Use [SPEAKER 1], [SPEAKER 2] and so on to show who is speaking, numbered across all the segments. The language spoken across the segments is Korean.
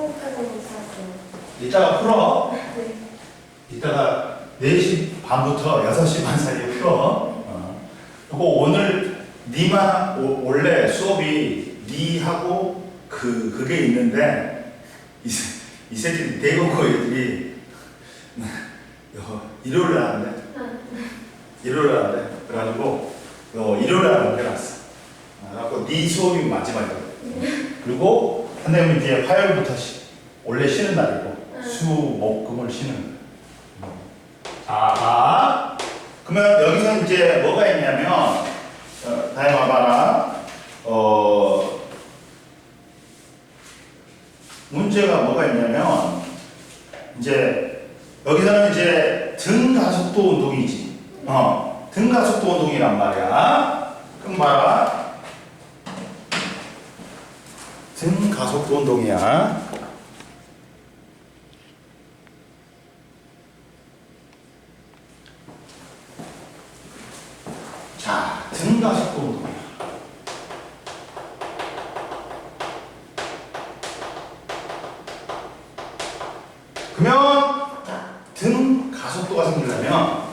[SPEAKER 1] 수업까지는 잘했어요.
[SPEAKER 2] 이따가 풀어.
[SPEAKER 1] 네.
[SPEAKER 2] 이따가 4시 반부터 6시 반 사이에 풀어. 그리고 오늘 니만 원래 수업이 니하고 그게 있는데 이 새끼 대공고 애들이 일요일에 하는데 일요일에 하는데 그래가지고 일요일에 하는 게 낫어. 그래갖고 니 수업이 마지막이거든. 그리고 선생님은 이제 화요일부터 원래 쉬는 날이고 수, 목, 금을 쉬는 거야. 자, 그러면 여기서 이제 뭐가 있냐면 다시 봐봐라. 문제가 뭐가 있냐면 이제 여기서는 이제 등가속도 운동이지. 등가속도 운동이란 말이야. 그럼 봐라. 등가속도 운동이야. 자, 등가속도 운동이야. 그러면 등 가속도가 생기려면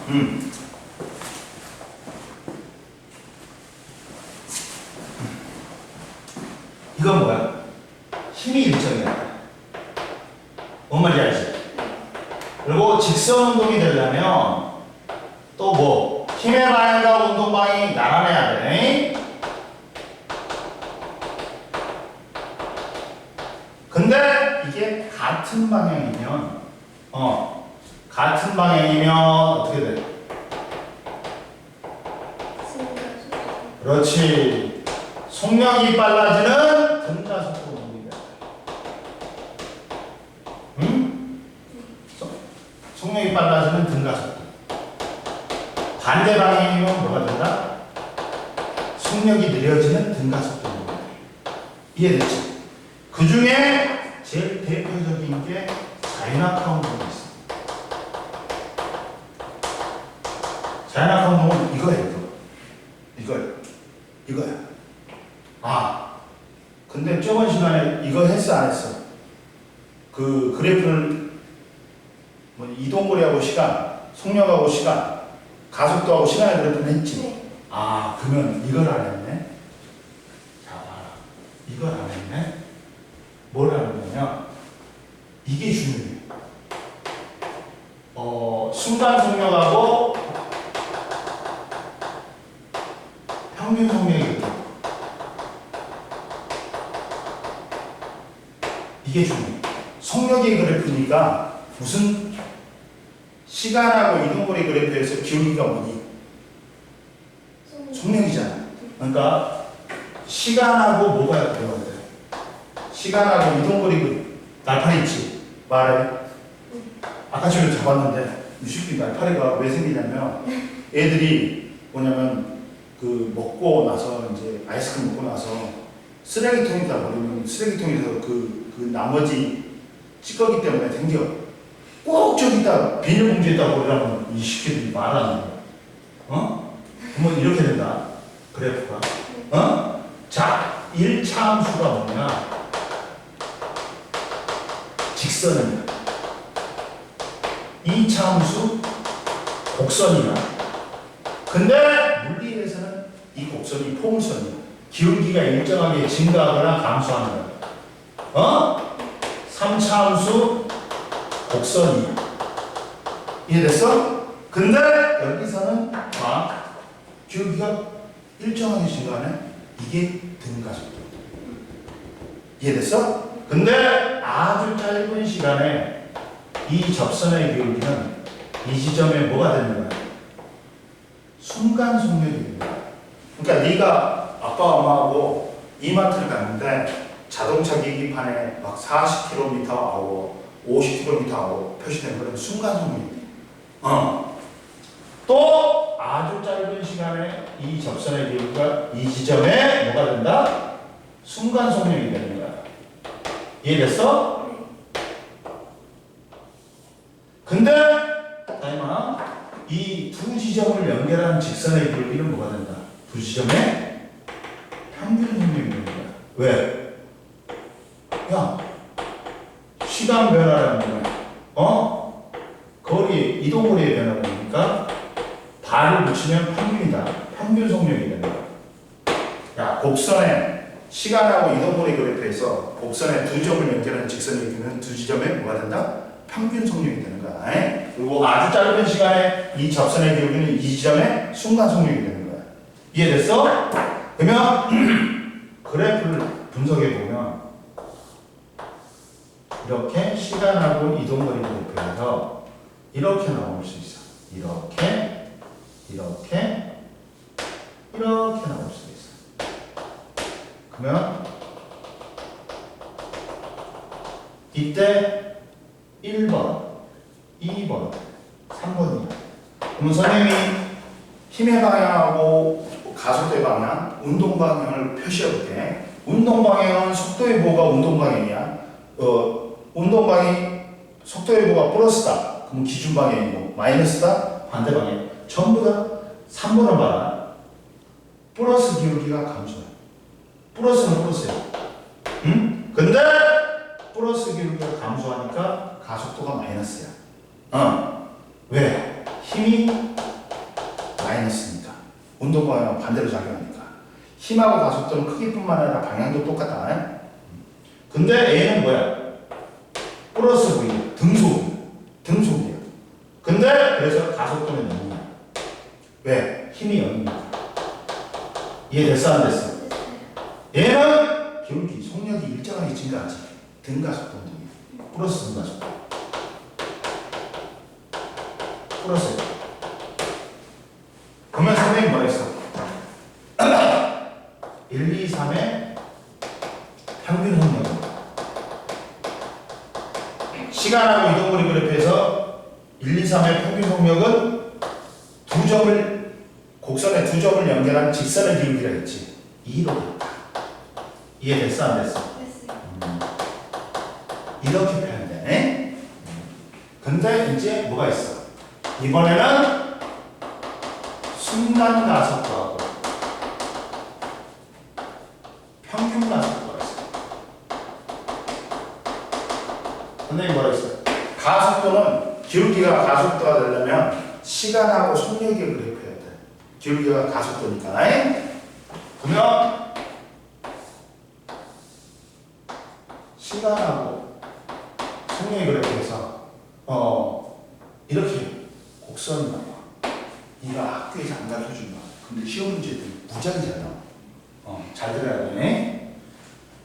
[SPEAKER 2] 이건 뭐야? 힘이 일정이야. 뭔 말인지 알지? 그리고 직선 운동이 되려면 또 뭐? 힘의 방향과 운동 방향이 나란해야 돼. 근데 이게 같은 방향이면 같은 방향이면 어떻게 돼? 그렇지. 속력이 빨라지는 등가속도 운동이 돼. 응? 속력이 빨라지는 등가속도. 반대 방향이면 뭐가 된다? 속력이 느려지는 등가속도 운동. 이해됐지? 그 중에 제일 대표적인 게 자유낙하 운동이 있어. 자유낙하 운동은 이거예요. 이거야. 근데 저번 시간에 이거 했어 안 했어? 그 그래프를 뭐 이동거리하고 시간, 속력하고 시간, 가속도하고 시간의 그래프는 했지?
[SPEAKER 1] 네.
[SPEAKER 2] 그러면 이걸 안 했네? 자, 이걸 안 했네? 뭘 하는 거냐? 이게 중요해. 순간 속력하고 평균 속력이 있다. 이게 중요해. 속력의 그래프니까 무슨 시간하고 이동거리 그래프에서 기울기가 뭐니? 속력이잖아. 그러니까 시간하고 뭐가 들어가야 돼? 시간하고 이동거리 날파리 있지? 말해. 아까 전에 잡았는데 이 새끼 날파리가 왜 생기냐면 애들이 뭐냐면 그 먹고 나서 이제 아이스크림 먹고 나서 쓰레기통에다 버리면 쓰레기통에서 그 나머지 찌꺼기 때문에 생겨. 꼭 저기다 비닐봉지에다 버리라면 이 새끼들이 말하는 거야. 그러면 이렇게 된다. 그래프가. 자, 1차 함수가 뭐냐? 직선이야. 2차 함수 곡선이야. 근데 물리에서는 이 곡선이 포물선이야. 기울기가 일정하게 증가하거나 감소하는 거야. 3차 함수 곡선이야. 이해됐어? 근데 여기서는 기울기가 일정하게 증가하네. 이게 등가속도. 이해됐어? 근데 아주 짧은 시간에 이 접선의 기울기는 이 지점에 뭐가 되는 거야? 순간 속력이 되는 거야. 그러니까 네가 아빠 엄마하고 이마트를 갔는데 자동차 계기판에 막 40km/h, 50km/h 표시된 거는 순간 속력이 돼. 또 아주 짧은 시간에 이 접선의 기울기가 이 지점에 뭐가 된다? 순간 속력이 되는 거야. 이해됐어? 근데 다이마 이 두 지점을 연결하는 직선의 기울기는 뭐가 된다? 두 지점의 평균 속력이 되는 거야. 왜? 야, 시간 변화라는 거는 거리, 이동거리의 변화라니까 발을 붙이면 평균이다. 평균 속력이 된다. 야, 곡선에 시간하고 이동거리 그래프에서 곡선에 두 점을 연결하는 직선이 있는 두 지점에 뭐가 된다? 평균 속력이 되는 거야. 그리고 아주 짧은 시간에 이 접선의 기울기는 이 지점에 순간 속력이 되는 거야. 이해됐어? 그러면 그래프를 분석해 보면 이렇게 시간하고 이동거리 그래프에서 이렇게 나올 수 있어. 이렇게 나올 수 있어. 그러면 이때 1번, 2번, 3번이야. 그러면 선생님이 힘의 방향하고 가속도의 방향, 운동 방향을 표시해 볼게. 운동 방향은 속도의 보호가 운동 방향이야. 운동 방향이 속도의 보호가 플러스다. 그럼 기준 방향이고 마이너스다. 반대 방향. 전부 다 3번을 봐라. 플러스 기울기가 감소해. 플러스는 플러스야. 응? 근데 플러스 기울기가 감소하니까 가속도가 마이너스야. 왜? 힘이 마이너스니까. 운동 방향은 반대로 작용하니까. 힘하고 가속도는 크기뿐만 아니라 방향도 똑같다. 근데 A는 뭐야? 플러스 V, 등속이야. 근데 그래서 가속도는 0이야. 왜? 힘이 0이니까. 이해됐어 안 됐어? 얘는 기울기, 속력이 일정하게 증가하지. 등가속도 운동이야. 플러스 등가속도. 플러스. 그러면 선생님 뭐라 했어? 1, 2, 3의 평균 속력. 시간하고 이동거리 그래프에서 1, 2, 3의 평균 속력은 곡선의 두 점을 연결한 직선의 기울기라 했지. 2로 됐다. 이해됐어 안 됐어? 이렇게 표현되네. 근데 이제 뭐가 있어? 이번에는 순간 가속도하고 평균 가속도가 있어. 선생님 뭐라 했어요? 가속도는 기울기가 가속도가 되려면 시간하고 속력의 그래프여야 돼. 기울기가 가속도니까. 그러면 시간하고 속력의 그래프에서 이렇게 곡선이 나와. 이거 학교에서 안 가르쳐준 거야. 근데 시험 문제들 무지하게 잘 나와. 잘 들어야 되네.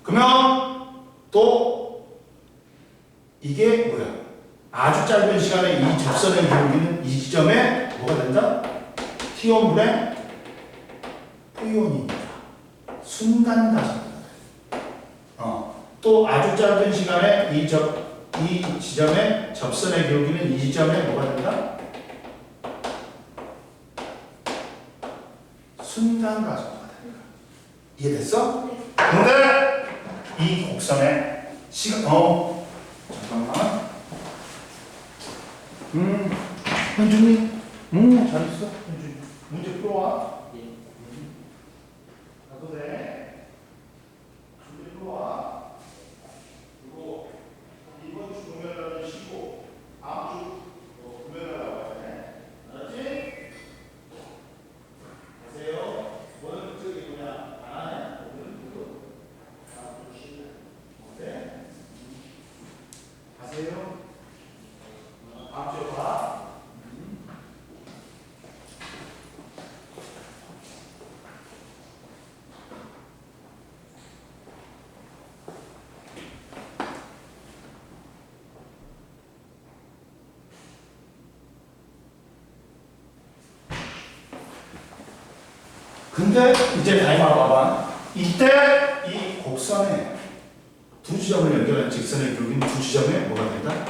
[SPEAKER 2] 그러면 또 이게 뭐야? 아주 짧은 시간에 이 접선의 기울기는 이 지점에 뭐가 된다? T1분의 P1입니다. 순간 가속도가 돼. 또 아주 짧은 시간에 이 지점에 접선의 기울기는 이 지점에 뭐가 된다? 순간 가속도가 된다. 이해됐어? 근데 이 곡선의 시간 잠깐만. 현준이 잘했어. 현준이 문제 풀어와. 가도 돼. 문제 풀어와. 그리고 이번 주 금요일날은 쉬고 다음 주 금요일날 나와야 돼. 알았지? 가세요. 오늘 저기 뭐냐 안 하네. 오늘 그거 다음 주 쉬고. 어때? 가세요. 다음 주에 봐. 근데 이제 다이마 봐봐. 이때 이 곡선에 두 지점을 연결한 직선의 기울기는 두 지점에 뭐가 된다?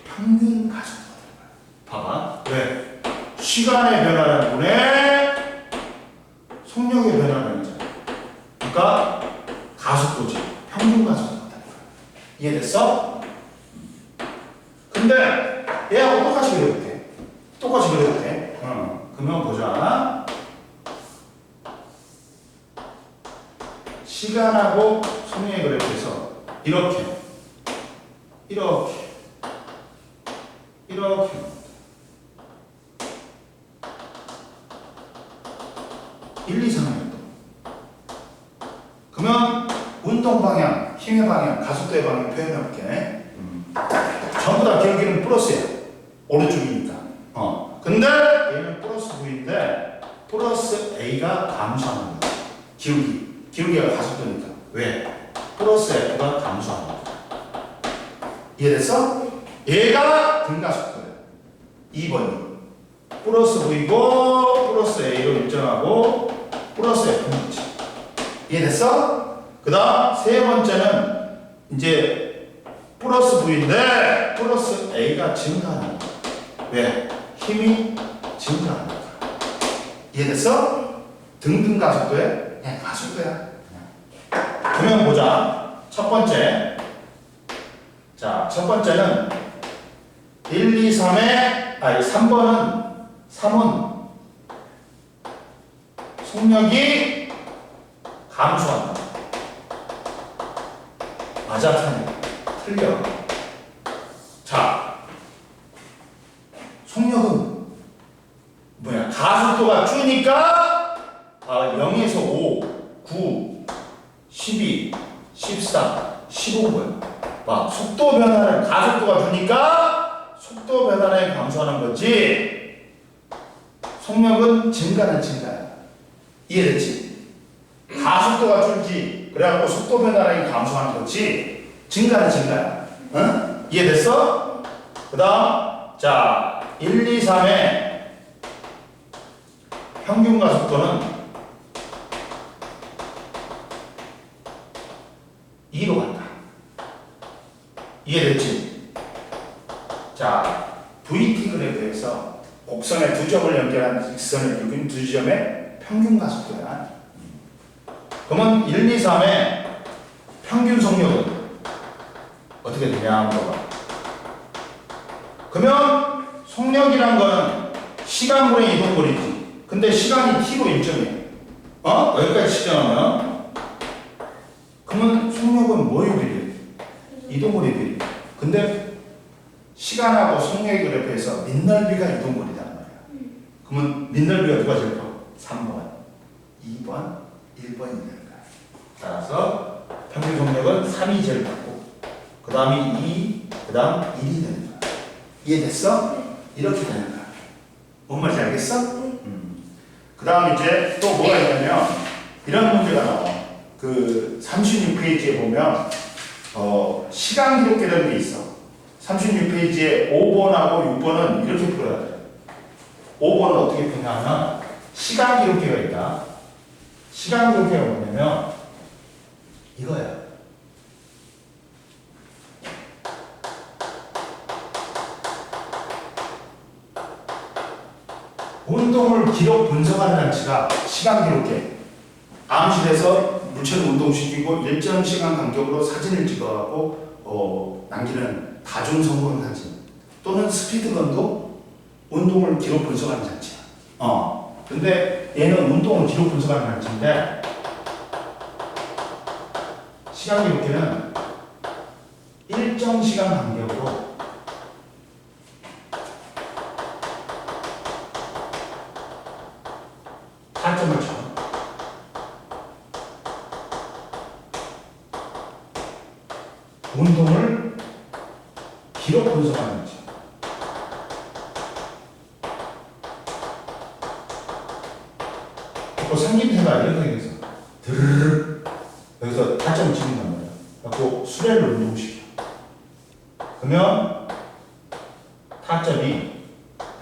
[SPEAKER 2] 평균 가속도가 되는 거야. 봐봐. 왜? 시간의 변화라는 분의 속력의 변화라는 거잖아. 그러니까 가속도지. 평균 가속도가 되는 거야. 이해됐어? 근데 얘하고 똑같이 그려도 돼. 똑같이 그려도 돼. 그러면 보자. 시간하고 속력의 그래프에서 이렇게 이렇게 1, 2, 3이에요. 그러면 운동 방향, 힘의 방향, 가속도의 방향 표현해볼게. 전부 다 기울기는 플러스야. 오른쪽이니까. 근데 얘는 플러스 V인데 플러스 A가 감소하는 거야. 기울기가 가속도니까. 왜? 플러스 F가 감소하는 거야. 이해됐어? 얘가 등가속도야. 2번이. 플러스 V고 플러스 A로 일정하고 플러스 F는 있지. 이해됐어? 그 다음 세 번째는 이제 플러스 V인데 플러스 A가 증가하는 거야. 왜? 힘이 증가하는 거야. 이해됐어? 등등 가속도에 그냥 가속도야. 그러면 보자. 첫 번째. 자, 첫 번째는 1, 2, 3은 속력이 감소한다. 맞아, 틀려. 자, 속력은 뭐야? 가속도가 주니까 0에서 5, 9, 12, 14, 15인 거야. 봐, 속도 변화를 가속도가 주니까 속도 변화를 감소하는 거지. 속력은 증가는 증가야. 이해됐지? 가속도가 줄지. 그래갖고 속도 변화량이 감소하는 거지. 증가는 증가야. 응? 이해됐어? 그 다음, 자, 1, 2, 3의 평균 가속도는 2로 간다. 이해됐지? 자, VT 그래프에서 곡선의 두 점을 연결한 직선을 이룬 두 점의 평균 가속도야. 그러면 1, 2, 3의 평균 속력은 어떻게 되냐 한번 봐봐. 그러면 속력이란 거는 시간분의 이동거리지. 근데 시간이 t로 일정해. 여기까지 시정하면 그러면 속력은 뭐에 비례해? 이동거리에 비례해. 근데 시간하고 속력의 그래프에서 민넓이가 이동거리단 말이야. 그러면 민넓이가 누가 제일 커? 3번, 2번, 1번이 되는 거야. 따라서 평균 속력은 3이 제일 크고 그 다음이 2, 그 다음 1이 되는 거야. 이해됐어? 이렇게 되는 거야. 뭔 말인지 알겠어? 그 다음 이제 또 뭐가 있냐면 이런 문제가 나와. 그 36페이지에 보면 시간 기록계라는 게 있어. 36페이지에 5번하고 6번은 이렇게 풀어야 돼. 5번은 어떻게 푸냐면 시간 기록계가 있다. 시간 기록계가 뭐냐면 이거야. 운동을 기록 분석하는 장치가 시간 기록계. 암실에서 물체를 운동시키고 일정 시간 간격으로 사진을 찍어갖고 남기는 다중성공 사진 또는 스피드건도 운동을 기록 분석하는 장치야. 근데 얘는 운동을 기록 분석하는 장치인데 시간 기록계는 일정 시간 간격으로 타점을 쳐. 운동을 기록 분석하는 거지. 그 생김새가 이런 생겨서 드르르 여기서 타점을 찍는단 말이야. 그래서 수레를 운동시켜. 그러면 타점이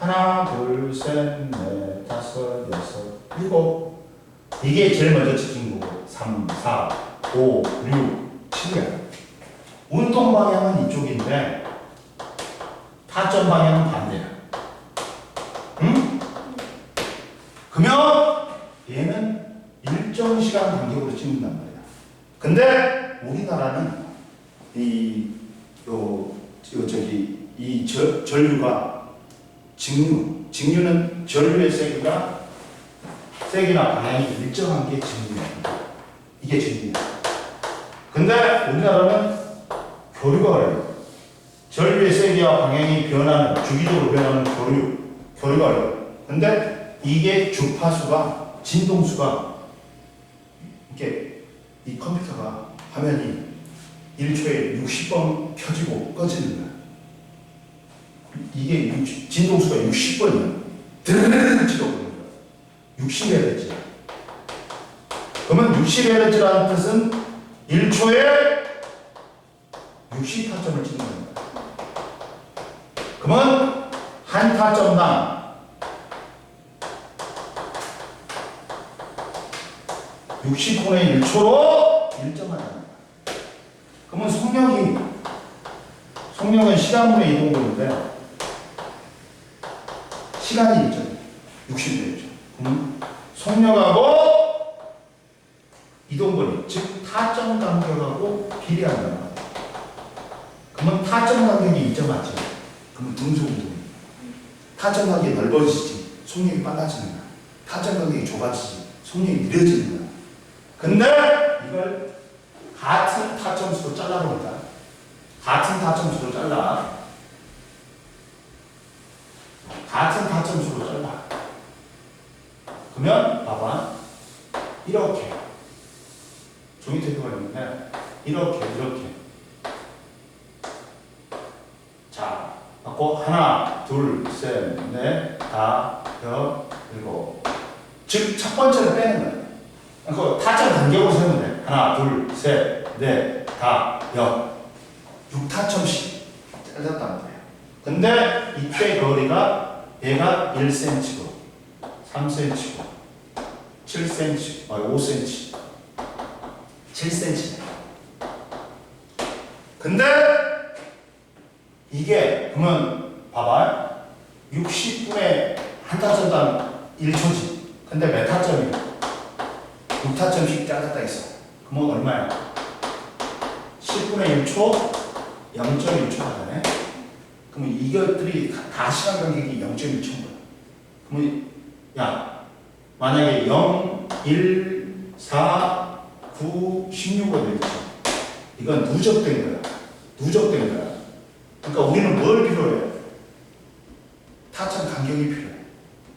[SPEAKER 2] 하나, 둘, 셋, 넷, 다섯, 여섯, 일곱. 이게 제일 먼저 찍힌 거고 3, 4, 5, 6, 7이야. 운동 방향은 이쪽인데 타점 방향은 반대야. 응? 그러면 얘는 일정 시간 간격으로 찍는단 말이야. 근데 우리나라는 전류가 직류는 전류의 세기나 방향이 일정한 게 직류야. 이게 직류야. 근데 우리나라는 교류가 그래요. 전류의 세기와 방향이 변하는, 주기적으로 변하는 교류가 어려워요. 근데 이게 주파수가, 진동수가, 이렇게 이 컴퓨터가 화면이 1초에 60번 켜지고 꺼지는 거야. 이게 진동수가 60번이야. 드르르르 찍어버리는 거야. 60Hz. 그러면 60Hz라는 뜻은 1초에 60타점을 찍는 거야. 그러면 한 타점당 60분의 1초로 일정하다. 그러면 속력은 시간분의 이동거리인데 시간이 일정해. 60분의 1초. 그러면 속력하고 이동거리, 즉 타점 간격하고 비례한다. 그러면 타점 간격이 일정하지. 그러면 등속운동이. 타점 간격이 넓어지지. 속력이 빨라지는 거야. 타점 간격이 좁아지지. 속력이 느려지는 거야. 근데 이걸 같은 타점수로 잘라버린다. 같은 타점수로 잘라. 같은 타점수로 잘라. 그러면 봐봐. 이렇게 종이 테이프가 있는데 이렇게 자, 맞고 하나, 둘, 셋, 넷, 다, 여, 일곱. 즉 첫 번째를 빼는 거야. 그러니까 타점 간격으로 세면 돼. 하나, 둘, 셋, 넷, 다, 여. 6타점씩 잘랐다는 거예요. 근데 이때 거리가 얘가 1cm고 3cm고 7cm, 5cm, 7cm. 근데 이게 그러면 봐봐. 60분의 한 타점당 1초지. 근데 몇 타점이야? 6타점씩 잘랐다 했어. 그러면 얼마야? 10분의 1초 0.1초가 되네. 그러면 이것들이 다 시간 간격이 0.1초인 거야. 그러면 야, 만약에 0, 1, 4, 9, 16가 되겠죠. 이건 누적된 거야. 누적된 거야. 그러니까 우리는 뭘 필요해? 타점 간격이 필요해.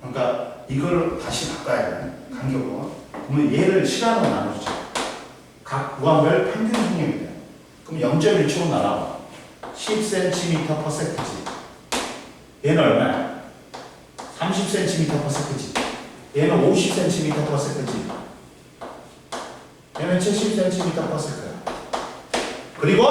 [SPEAKER 2] 그러니까 이걸 다시 바꿔야 돼. 간격을. 그러면 얘를 시간으로 나눠주자. 각 구간별 평균 속력이 돼. 그럼 0.1초로 나눠봐. 10cm/s지. 얘는 얼마야? 30cm/s지. 얘는 50cm/s지. 얘는 70cm/s야. 그리고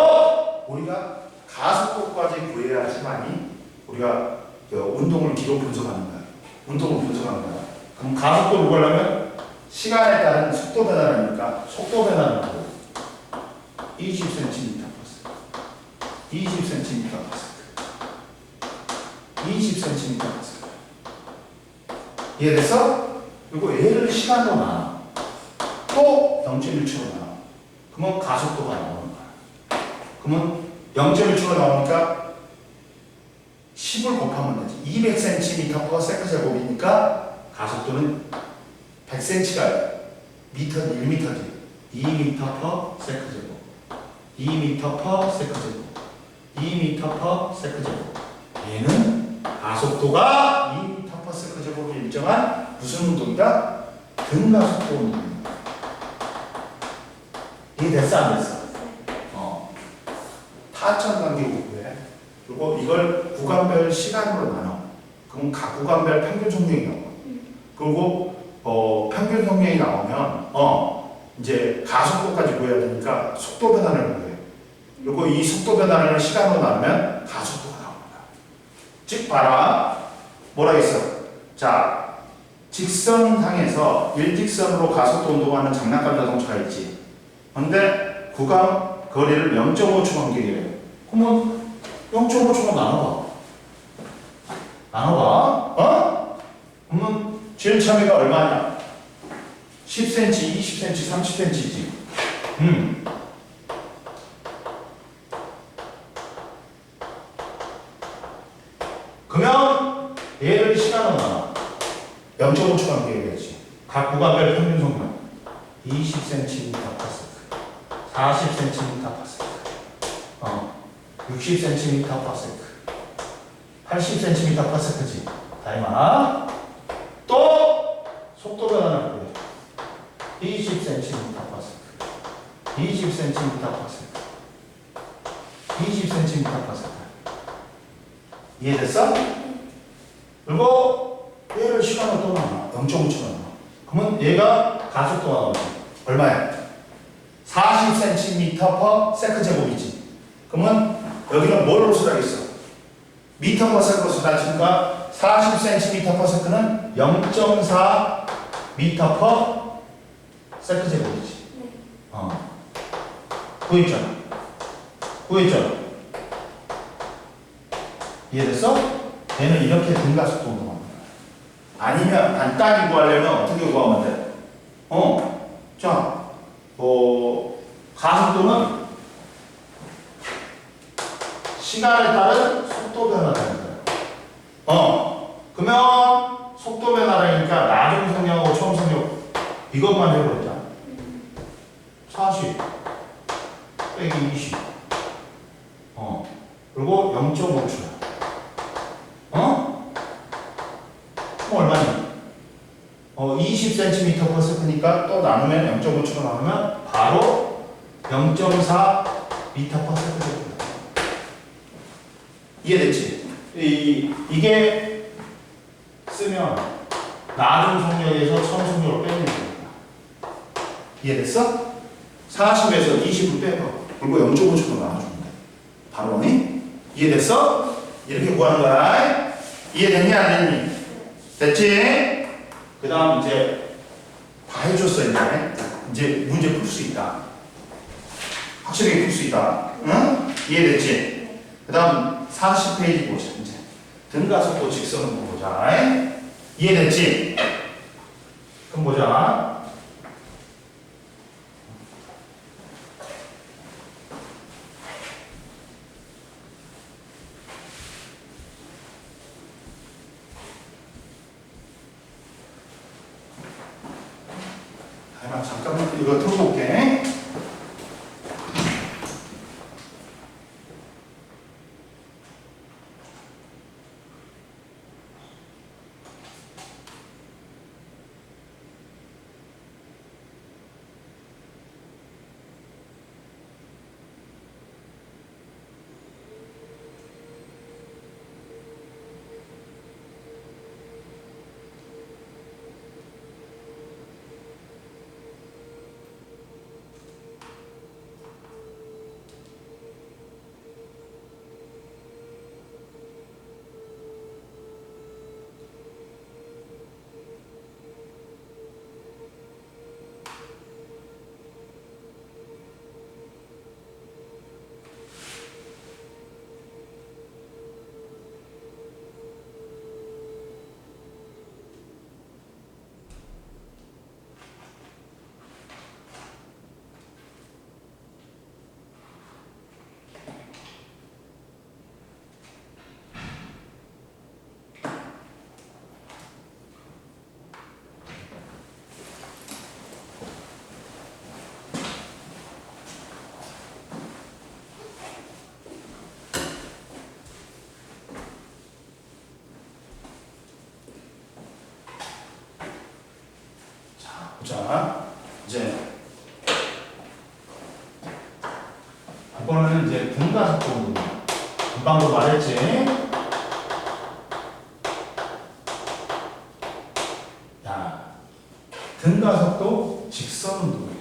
[SPEAKER 2] 우리가 가속도까지 구해야지만이 우리가 운동을 기록 분석하는 거야. 운동을 분석하는 거야. 그럼 가속도를 구하려면 시간에 따른 속도 변화니까 속도 변화를 하고 20cm/s, 20cm/s, 20cm/s. 이해됐어? 그리고 얘를 시간으로 나눠. 또 0.1초로 나눠. 그러면 가속도가 나오는 거야. 그러면 0.1초가 나오니까 10을 곱하면 되지. 200cm/s제곱이니까 가속도는 100cm가 미터 1m지. 2m/s제곱. 2m/s제곱. 2m/s제곱. 얘는 가속도가 2m/s제곱이 일정한 무슨 운동이다? 등가속도 운동입니다. 이해됐어? 안 됐어? 타점 간격을 구해. 그리고 이걸 구간별 시간으로 나눠. 그럼 각 구간별 평균 속력이 나와. 그리고 평균 속력이 나오면 이제 가속도까지 구해야 되니까 속도 변화를 구해. 그리고 이 속도 변화를 시간으로 나누면 가속도가 나옵니다. 즉 봐라. 뭐라 했어? 자, 직선상에서 일직선으로 가속도 운동하는 장난감 자동차가 있지. 그런데 구간 거리를 0.5초 간격이래. 그러면 0.5초로 나눠봐. 그러면 제일 참외가 얼마냐? 10cm, 20cm, 30cm지. 그러면 얘를 시간으로 나눠. 0.5초 간격이겠지. 각 구간별 평균 속력 20cm/s, 40cm/s. 60cm/s 80cm/s지. 다이마. 또 속도 변화를 보여. 20cm/s 20cm/s 20cm/s. 이해됐어? 그리고 얘를 시간을 또 나눠. 0.5초 나눠. 그러면 얘가 가속도가 나오지. 얼마야? 40cm/s 제곱이지. 그러면 여기는 뭘로 쓰라겠어? 미터/s로 쓰라니까 40cm/s는 0.4 m/s 제곱이지. 구했죠? 구했죠? 이해됐어? 얘는 이렇게 등가속도 운동하는 거야. 아니면 간단히 구하려면 어떻게 구하면 돼? 자, 가속도는 시간에 따른 속도 변화라는 거야. 그러면 속도 변화라니까 나중 성력하고 처음 성력 이것만 해버리자. 40 빼기 20. 그리고 0.5초야. 그럼 얼마니? 20cm/s니까 또 나누면 0.5초로 나누면 바로 0.4 m/s. 이해됐지? 이게 쓰면 나중 속력에서 처음 속력을 빼는 거야. 이해됐어? 40에서 20을 빼고 그리고 0.5초로 나눠주면 돼. 바로 오니? 이해됐어? 이렇게 구하는 거야. 이해됐니? 안 됐니? 됐지? 그 다음 이제 다 해줬어. 이제 문제 풀 수 있다. 확실하게 풀 수 있다. 응? 이해됐지? 그 다음 40페이지 보자. 이제 등가속도 직선을 보자. 이해됐지? 그럼 보자. 잠깐만 이거 틀어볼게. 자, 이제 이거는 이제 등가속도 운동이야. 금방도 말했지. 야, 등가속도 직선 운동이야.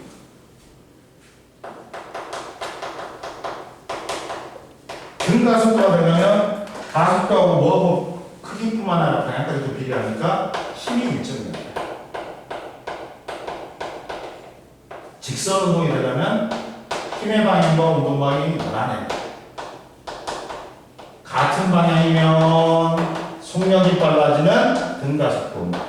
[SPEAKER 2] 등가속도가 되면 가속도하고 뭐 크기뿐만 아니라 방향까지도 비례하니까 힘이 일정이야. 직선 운동이 되려면 힘의 방향과 운동 방향이 변하네. 같은 방향이면 속력이 빨라지는 등가속도 운동.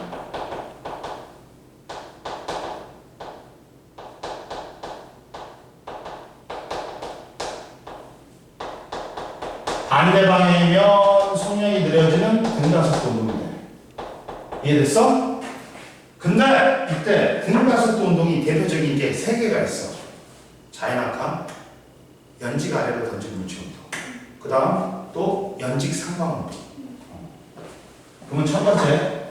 [SPEAKER 2] 반대 방향이면 속력이 느려지는 등가속도 운동이 돼. 이해됐어? 근데 이때 등가속도 운동이 대표적인 게 3개가 있어. 자연악함, 연지가 아래로 던지는 물체 운동. 그 다음 또 연직 상관운동. 그러면 첫 번째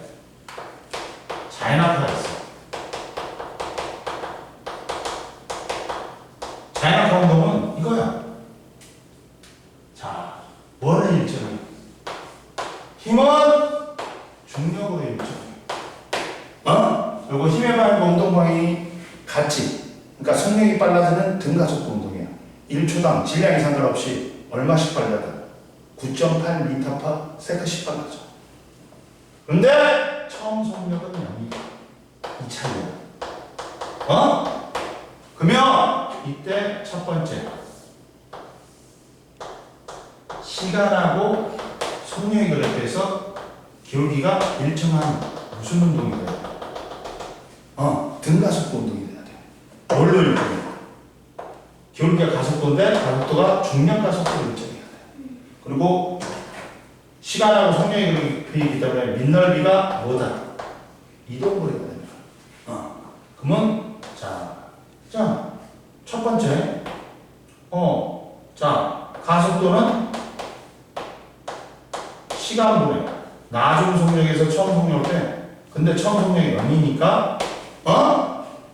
[SPEAKER 2] 자연합화가 있어. 자연합화 운동은 이거야. 자, 뭐를 일정해? 힘은 중력으로 일정해. 그리고 힘의 방향과 운동 방향이 같지. 그러니까 속력이 빨라지는 등가속도 운동이야. 1초당 질량에 상관없이 얼마씩 빨라져? 9.8m/s 빨라져. 근데 처음 속력은 0이야. 이 차이야. 그러면 이때 첫 번째 시간하고 속력이 결합돼서 기울기가 일정한 무슨 운동이 돼야 돼? 등가속도 운동이 돼야 돼. 뭘로 일정해? 기울기가 가속도인데 가속도가 중력 가속도로 일정해야 돼. 그리고 시간하고 속력이 비이기 때문에 민넓이가 뭐다? 이동거리가 됩니다. 그러면 자, 첫 번째 자, 가속도는 시간분의 나중 속력에서 처음 속력을 때 근데 처음 속력이 0이니까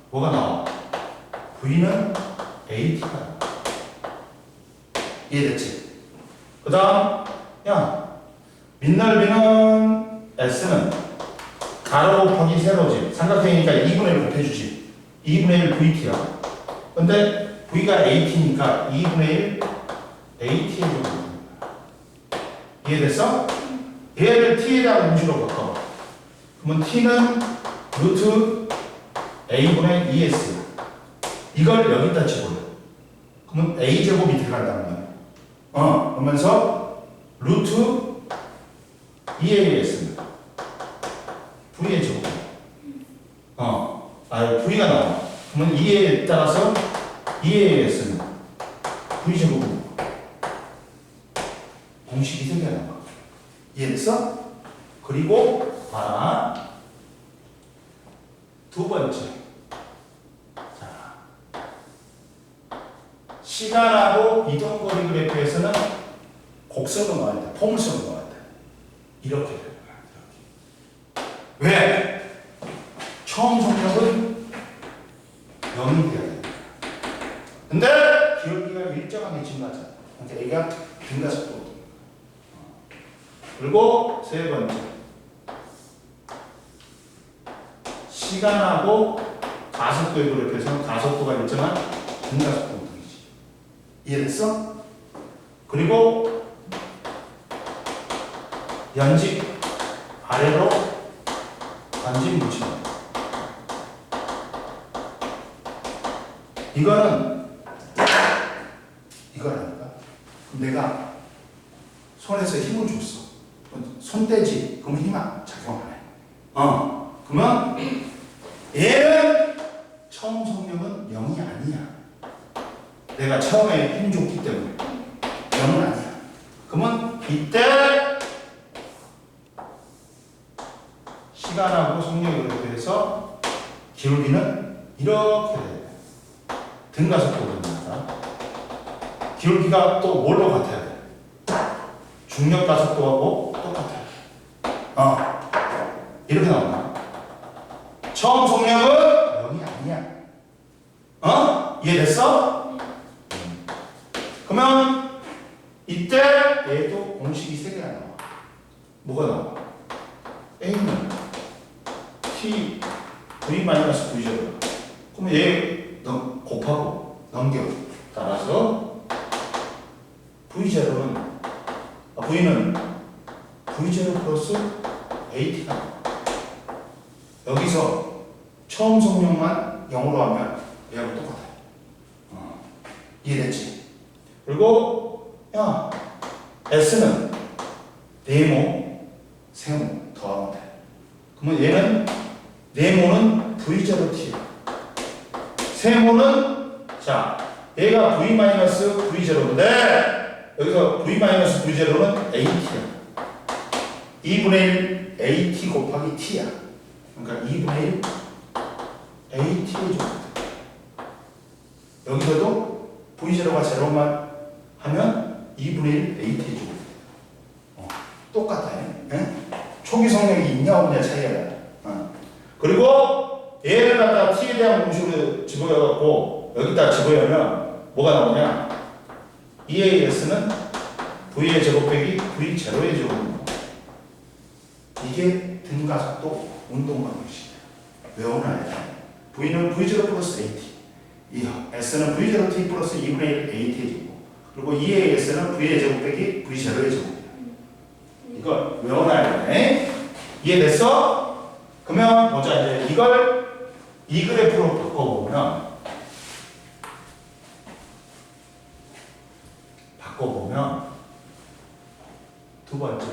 [SPEAKER 2] 뭐가 나와? V는 AT가 나와. 이해됐지? 그 다음 민넓이는 S는 가로 곱하기 세로지. 삼각형이니까 2분의 1 곱해주지. 2분의 1 VT야. 근데 V가 AT니까 2분의 1 AT의 정도. 이해됐어? 얘를 T에다가 음수로 바꿔. 그러면 T는 루트 A분의 ES. 이걸 여기다 집어넣어. 그러면 A제곱이 들어간다는 거야. 그러면서 루트 EAS는 V의 제곱. V가 나와. 그러면 2에 따라서 EAS는 V제곱은 공식이 생겨나와. 이해됐어? 그리고 봐라. 두 번째. 자, 시간하고 이동거리 그래프에서는 곡선으로 나와야 돼. 포물선으로 나와야 돼. 이렇게 되는 거야. 왜? 처음 속력은 0이 돼야 돼. 근데 기울기가 일정하게 증가하잖아. 그러니까 얘가 등가속도. 그리고 세 번째. 시간하고 가속도의 그래프에서는 가속도가 일정한 등가속도 운동이지. 이해됐어? 그리고 연직 아래로 관진 물질. 이거라니까. 내가 손에서 힘을 줬어. 손대지. 그러면 힘 작용 안 해. 그러면 얘는 처음 속력은 0이 아니야. 내가 처음에 힘 줬기 때문에 0은 아니야. 그러면 이때 시간하고 속력에 대해서 기울기는 이렇게 돼. 등가속도가 됩니다. 기울기가 또 뭘로 같아야 돼? 중력 가속도하고 똑같아요. 이렇게 나온다. 처음 속력은 0이 아니야. 이해됐어? 그러면 이때 얘도 공식이 3개가 나와. 뭐가 나와? A는 T V-V제로. 그러면 얘 곱하고 넘겨. 따라서 V제로는 V는 V0 플러스 AT가 나와. 여기서 처음 속력만 0으로 하면 얘하고 똑같아요. 이해됐지? 그리고 S는 네모, 세모 더하면 돼. 그러면 얘는 네모는 V0T야. 세모는 얘가 V-V0인데 여기서 V-V0는 AT야. 2분의 1 AT 곱하기 T야. 그러니까 2분의 1 AT의 정도. 여기서도 V0가 제로만 하면 2분의 1 있냐 없냐 차이가 나요. 그리고 얘를 갖다가 t에 대한 공식으로 집어넣고 여기다 집어넣으면 뭐가 나오냐? 2as는 v의 제곱 빼기 v 제로의 제곱입니다. 이게 등가속도 운동 방식이에요. 외워놔야 돼. v는 v0 플러스 at, 이 s는 v0 t 플러스 2분의 1 at의 제곱, 그리고 2as는 v의 제곱 빼기 v0의 제곱이에요. 이걸 외워놔야 돼. 이해됐어? 그러면 보자. 이제 이걸 이 그래프로 바꿔보면 두 번째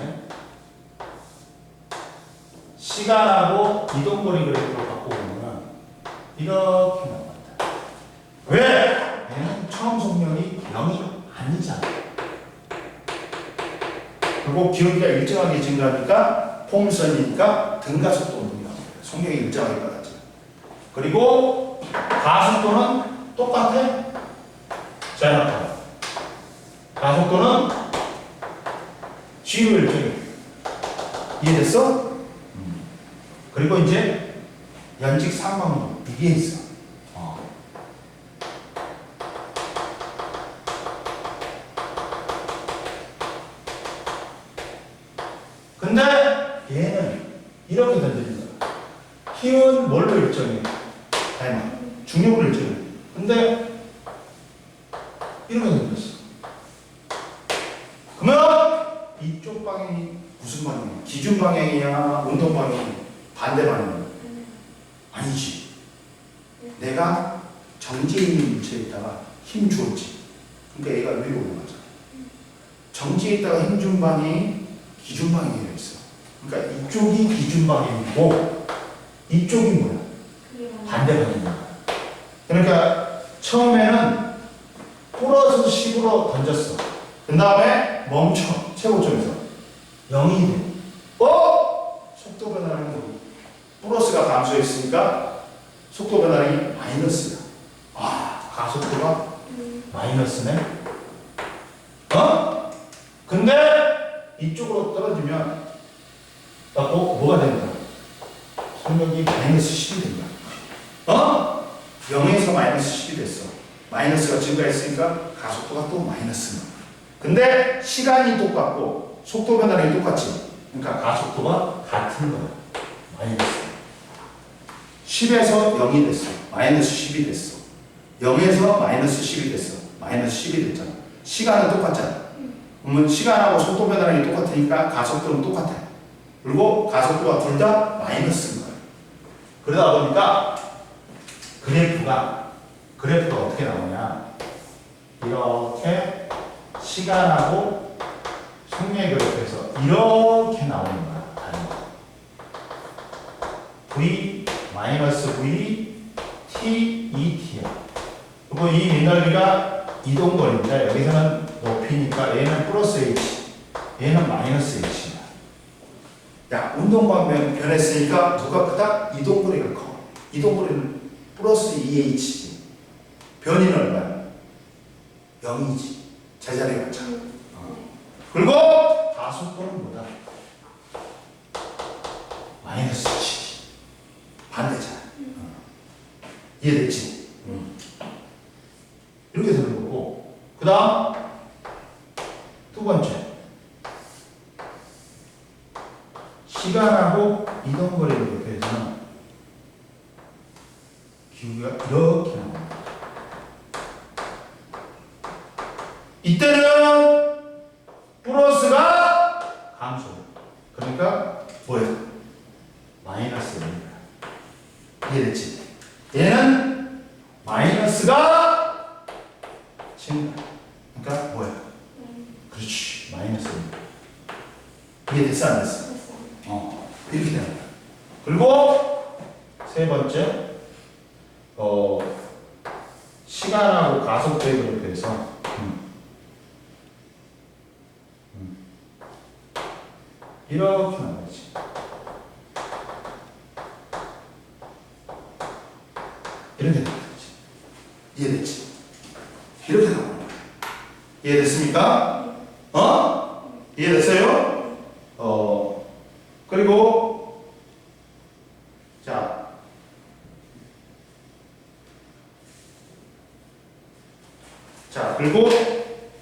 [SPEAKER 2] 시간하고 이동거리 그래프로 바꿔보면 이렇게 나옵니다. 왜? 얘는 처음 속력이 0이 아니잖아. 그리고 기울기가 일정하게 증가하니까 포물선이니까 등가속도 운동이 나옵니다. 속력이 일정하게 받았죠. 그리고 가속도는 똑같아. 자, 가속도는 G로 일정해. 이해됐어? 그리고 이제 연직 상방도 이게 있어. 근데 얘는 이렇게 던져진 거야. 힘은 뭘로 일정해? 중력으로 일정해. 근데 이렇게 던졌어. 그러면 이쪽 방향이 무슨 방향이야? 기준 방향이야? 운동 방향이야? 반대 방향이야? 아니지. 내가 정지해 있는 물체에다가 힘 주었지. 그러니까 얘가 위로 올라가잖아. 정지해 있다가 힘 준 방향이 기준 방향이 있어. 그러니까 이쪽이 기준 방향이고 이쪽이 뭐야? 반대 방향이야. 그러니까 처음에는 플러스 10으로 던졌어. 그 다음에 멈춰. 최고점에서 0이 돼. 속도 변화는 뭐? 플러스가 감소했으니까 속도 변화량이 마이너스야. 가속도가 마이너스네. 근데 이쪽으로 떨어지면 뭐가 된다? 속력이 마이너스 10이 된다. 0에서 마이너스 10이 됐어. 마이너스가 증가했으니까 가속도가 또 마이너스는. 근데 시간이 똑같고 속도 변화량이 똑같지. 그러니까 가속도가 같은 거야. 마이너스. 10에서 0이 됐어. 마이너스 10이 됐어. 0에서 마이너스 10이 됐어. 마이너스 10이 됐잖아. 시간은 똑같잖아. 그러면 시간하고 속도 변화량이 똑같으니까 가속도는 똑같아. 그리고 가속도가 둘 다 마이너스인 거야. 그러다 보니까 그래프가 어떻게 나오냐? 이렇게 시간하고 속력의 그래프에서 이렇게 나오는 거야. 다른 거. V 마이너스 V T E T야. 그리고 이 민널비가 이동거리인데 여기서는 높이니까 얘는 플러스 H, 얘는 마이너스 H야. 야, 운동방면 변했으니까 누가 크다? 이동거리가 커. 이동거리는 플러스 2H지. 변이는 얼마야? 0이지. 제자리에 맞춰. 그리고 가속도는 뭐다? 마이너스 7. 반대잖아. 이해됐지? 이렇게 되는 거고. 그 다음 두 번째 시간하고 이동거리를 비교해서는 기울기가 이렇게 나옵니다. 이때는 플러스가 감소. 그러니까 뭐야? 마이너스입니다. 이해됐지? 얘는 마이너스가 증가. 그러니까 뭐야? 그렇지. 마이너스입니다. 이해됐어? 안 됐어? 이렇게 되는 거야. 그리고 세 번째 시간하고 가속도의 그래프에서 이렇게 나와야지. 이렇게 나와야지. 이해됐지? 이렇게 나오는 거야. 이해됐습니까? 이해됐어요? 그리고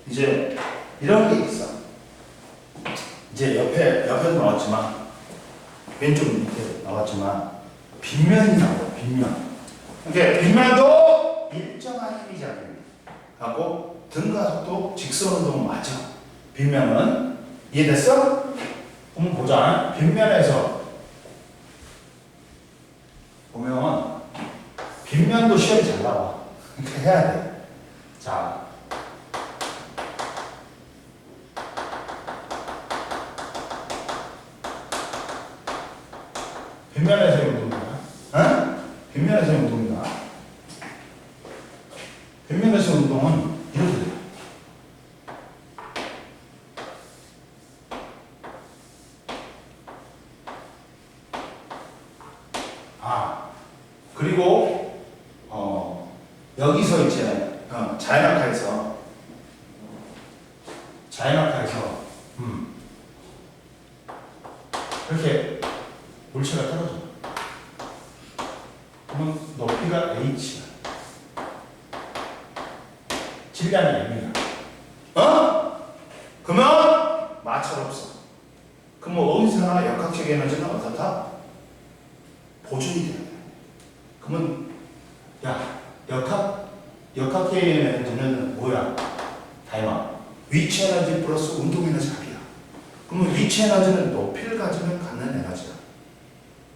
[SPEAKER 2] 이제 이런 게 있어. 이제 옆에도 나왔지만 왼쪽 밑에 나왔지만 빗면이 나와요. 빗면. 그러니까 빗면도 일정한 힘이 작용해. 하고 등가속도 직선 운동 맞아. 빗면은 이해됐어? 한번 보자. 빗면에서 보면 빗면도 시험이 잘 나와. 그러니까 해야 돼. 자. 빗면에서의 운동이야. 어? 빗면에서의 운동이다. 빗면에서의 운동은 이렇게 돼요. 그리고 여기서 이제 자연학화에서 이렇게 물체가 떨어져. 그러면 높이가 h야. 질량이 m이야. 그러면 마찰 없어. 그럼 뭐 어디서나 역학적 에너지는 어떻다? 보존이 돼야 돼. 그러면 역학적 에너지는 뭐야? 다이마 위치 에너지 플러스 운동 에너지 합이야. 그러면 위치 에너지는 높이를 가지면 갖는 에너지야.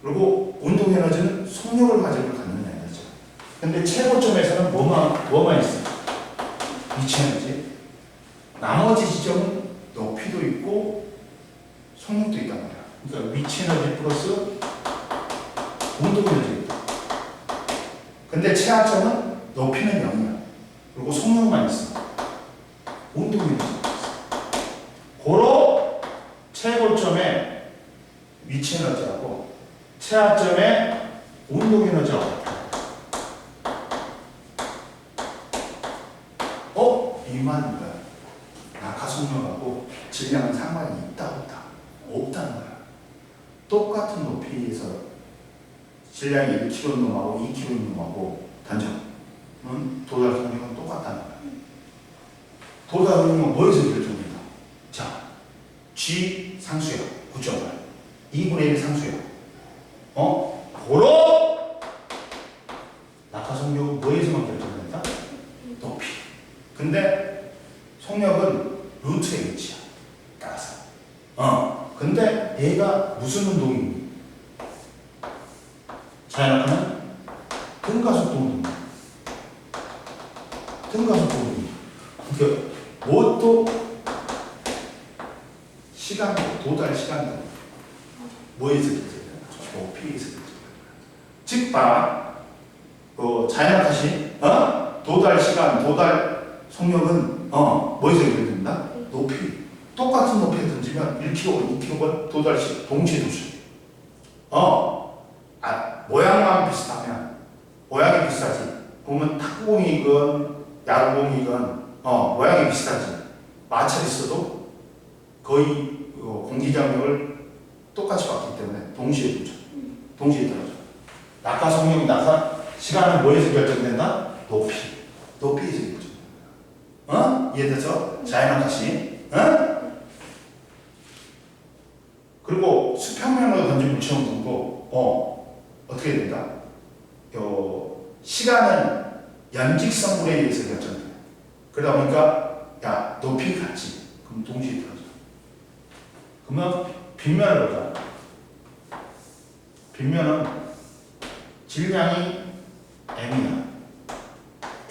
[SPEAKER 2] 그리고 운동 에너지는 속력을 가지고 갖는 에너지야. 근데 최고점에서는 뭐만 있어? 위치 에너지. 나머지 지점은 높이도 있고 속력도 있단 말이야. 그러니까 위치 에너지 플러스 운동 에너지 있다. 근데 최하점은 높이는 0이야. 그리고 속력만 있어. 운동 에너지가 있어. 고로 최고점에 위치 에너지하고 최하점에 운동 에너지가 없다. 이만 거야. 낙하 속력하고 질량은 상관이 있다 없다? 없다는 거야. 똑같은 높이에서 질량이 1kg 놈하고 2kg 놈하고 단점은 도달 속력은 똑같다는 거야. 도달 속력은 뭐에서 결정된다? 자, G 상수야. 9.8. 2분의 1 상수야. 고로 낙하 속력은 뭐에서만 결정된다? 높이. 근데 속력은 루트 h야. 따라서. 근데 얘가 무슨 운동이니? 자연학과는 등가속도 운동이야. 등가속도 운동이야. 그러니까 무엇도 시간도 도달 시간도 뭐에서 결정되나? 높이에서 결정되나? 즉 봐. 자연학과시 도달 시간, 도달 속력은 뭐에서 결정된다? 높이. 똑같은 높이에 던지면 1kg, 2kg 도달시 동시에 도시. 모양만 비슷하면 모양이 비슷하지. 보면 탁구공이건 야구공이건 모양이 비슷하지. 마찰이 있어도 거의 공기장력을 똑같이 받기 때문에 동시에 도죠. 동시에 떨어져. 낙하 속력, 낙하 시간은 뭐에서 결정된다? 높이에서 결정된다. 이해되죠? 자연학시. 그리고 수평면으로 던진 물체 운동도 어떻게 된다? 시간은 연직성분에 의해서 결정돼. 그러다 보니까 높이 같지. 그럼 동시에 떨어져. 그러면 빗면을 보자. 빗면은 질량이 m이야.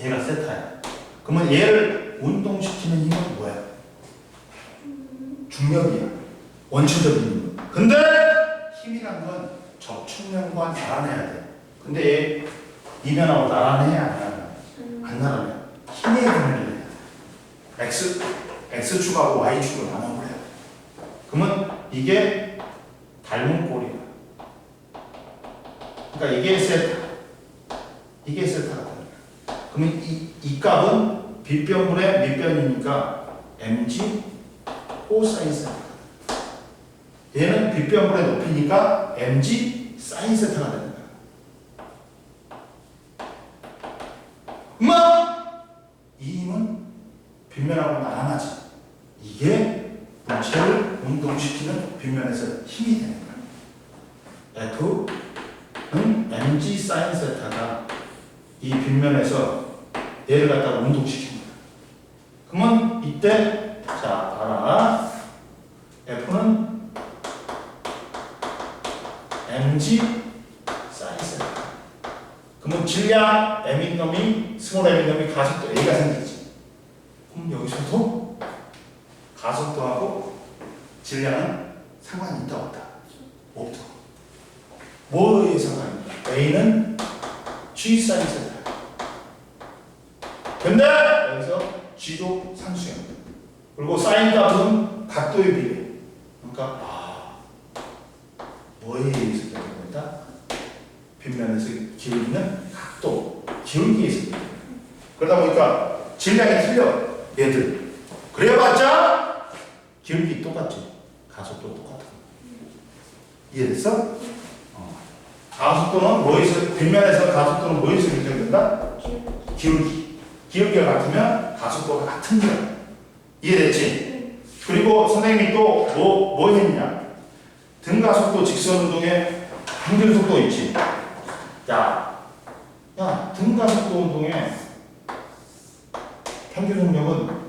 [SPEAKER 2] 얘가 세타야. 그러면 얘를 운동시키는 힘은 뭐야? 중력이야. 원초적인 힘. 근데 힘이란 건 접촉면과 나란해야 돼. 근데 얘 이면하고 나란해야 안 나란해. 힘의 분해를 해야 돼. X축하고 Y축을 나눠버려야 돼. 그러면 이게 닮은 꼴이야. 그러니까 이게 세타. 이게 세타가 되는 거야. 그러면 이 값은 빗변분의 밑변이니까 mg 코사인 세타. 얘는 빗변분의 높이니까 mg 사인 세타가 되는 거야. 이 힘은 빗면하고 나눠져. 이게 물체를 운동시키는 빗면에서 힘이 되는 거야. F는 mg 사인 세타가 이 빗면에서 얘를 갖다가 운동시킵니다. 그러면 이때 자 봐라. F는 mg 사인 세타. 그러면 질량 m인 놈이 스몰 m인 놈이 가속도 a가 생기지. 그럼 여기서도 가속도하고 질량은 상관이 있다 없다? 없다. 뭐에 상관이 있다? a는 g 사인 세타. 근데 여기서 g도 상수야. 그리고 사인 값은 각도에 비례. 그러니까 뭐에 의해서 되는 거다? 빗면에서 기울기는 각도, 기울기에 의해서 되는 거야. 그러다 보니까 질량이 틀려. 얘들. 그래봤자 기울기 똑같지. 가속도 똑같아. 이해됐어? 가속도는 뭐에서 빗면에서 가속도는 뭐에서 결정된다? 기울기. 기울기가 같으면 가속도가 같은 거야. 이해됐지? 그리고 선생님이 또 뭐 했냐? 등가속도 직선 운동에 평균 속도 있지. 야, 등가속도 운동에 평균 속력은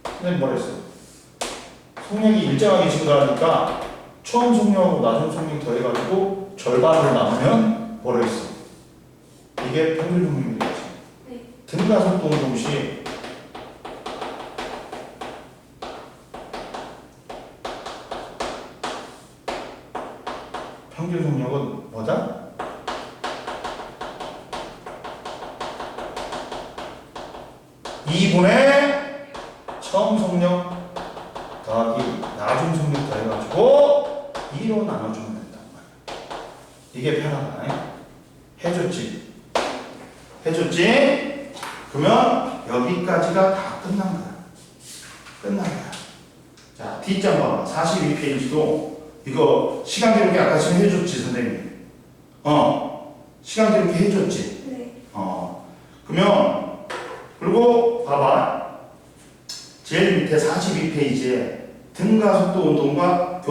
[SPEAKER 2] 선생님 뭐랬어? 속력이 일정하게 증가하니까 처음 속력하고 나중 속력 더해가지고 절반으로 나누면 뭐라 했어? 이게 평균 속력이지. 등가속도 운동 시 평균 속력은 뭐다? 이분의 처음 속력 더하기 나중 속력 더해가지고 2로 나눠주면 된단 말이야. 이게 편하다. 해줬지? 해줬지? 그러면 여기까지가 다 끝난 거야. 끝난 거야. 자, D점 봐봐. 42페이지도 이거 시간 기록이 아까 지금 해줬지, 선생님? 시간 기록이 해줬지?
[SPEAKER 1] 네.
[SPEAKER 2] 그러면 그리고 봐봐. 제일 밑에 42페이지에 등가속도 운동과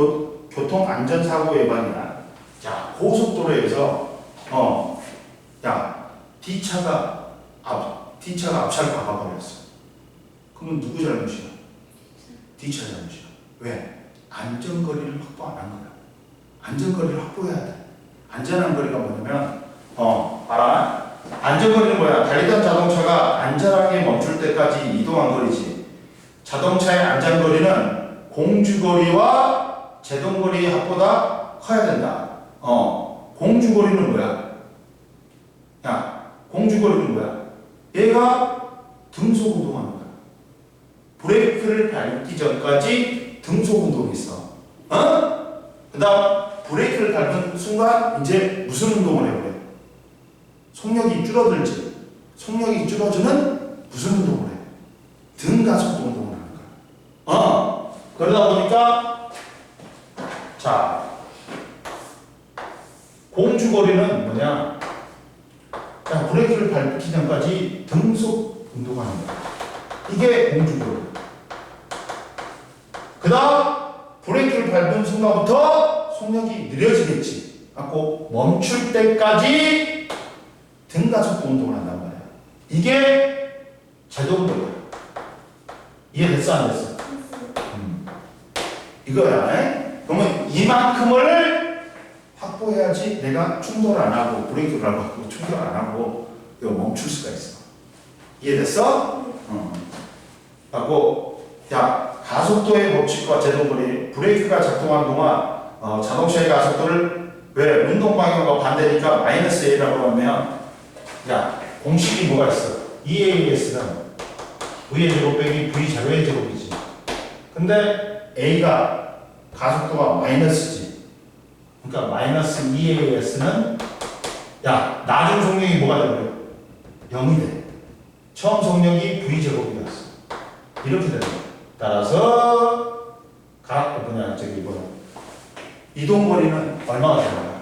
[SPEAKER 2] 교통안전사고 예방이나 자, 고속도로에서 D차가 앞차를 박아버렸어. 그러면 누구 잘못이야? D차 잘못이야. 왜? 안전거리를 확보 안 한 거야. 안전거리를 확보해야 돼. 안전한 거리가 뭐냐면 봐라. 안전거리는 뭐야? 달리던 자동차가 안전하게 멈출 때까지 이동한 거리지. 자동차의 안전거리는 공주거리와 제동거리의 합보다 커야 된다. 공주거리는 뭐야? 공주거리는 뭐야? 얘가 등속 운동하는 거야. 브레이크를 밟기 전까지 등속 운동이 있어. 그 다음 브레이크를 밟은 순간 이제 무슨 운동을 해버려? 속력이 줄어들지. 속력이 줄어드는 무슨 운동을 해? 등가속도 운동을 하는 거야. 그러다 보니까 자, 공주거리는 뭐냐? 브레이크를 밟기 전까지 등속 운동하는 거야. 이게 공주거리. 그 다음 브레이크를 밟은 순간부터 속력이 느려지겠지. 갖고 멈출 때까지 등가속도 운동을 한단 말이야. 이게 제동거리야. 이해됐어 안 됐어? 이거야. 그러면 이만큼을 확보해야지 내가 충돌 안 하고 브레이크를 밟고 충돌 안 하고 이거 멈출 수가 있어. 이해됐어? 갖고 가속도의 법칙과 제동거리, 브레이크가 작동하는 동안 자동차의 가속도를 왜 운동 방향과 반대니까 마이너스 A라고 하면 공식이 뭐가 있어? EAS는 V의 제곱 빼기 V 제로의 제곱이지. 근데 A가 가속도가 마이너스지. 그러니까 마이너스 EAS는 나중 속력이 뭐가 되고요? 0이 돼. 처음 속력이 V 제곱이었어. 이렇게 되는 거야. 따라서 이동거리는 얼마가 되는 거야?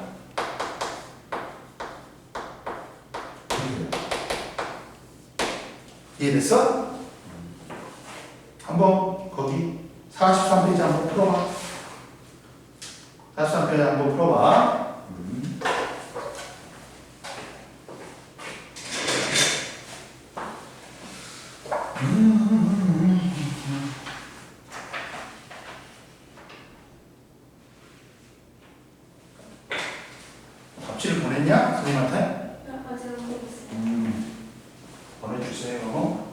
[SPEAKER 2] 이해됐어? 한번 거기 43페이지 한번 풀어봐. 43페이지 한번 풀어봐. 답지를 보냈냐? 선생님한테?
[SPEAKER 1] 아직 안 보냈어요.
[SPEAKER 2] 보내주세요.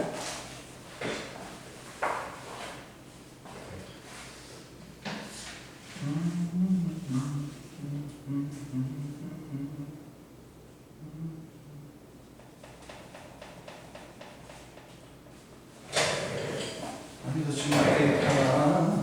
[SPEAKER 2] 어디서 지금 알겠다.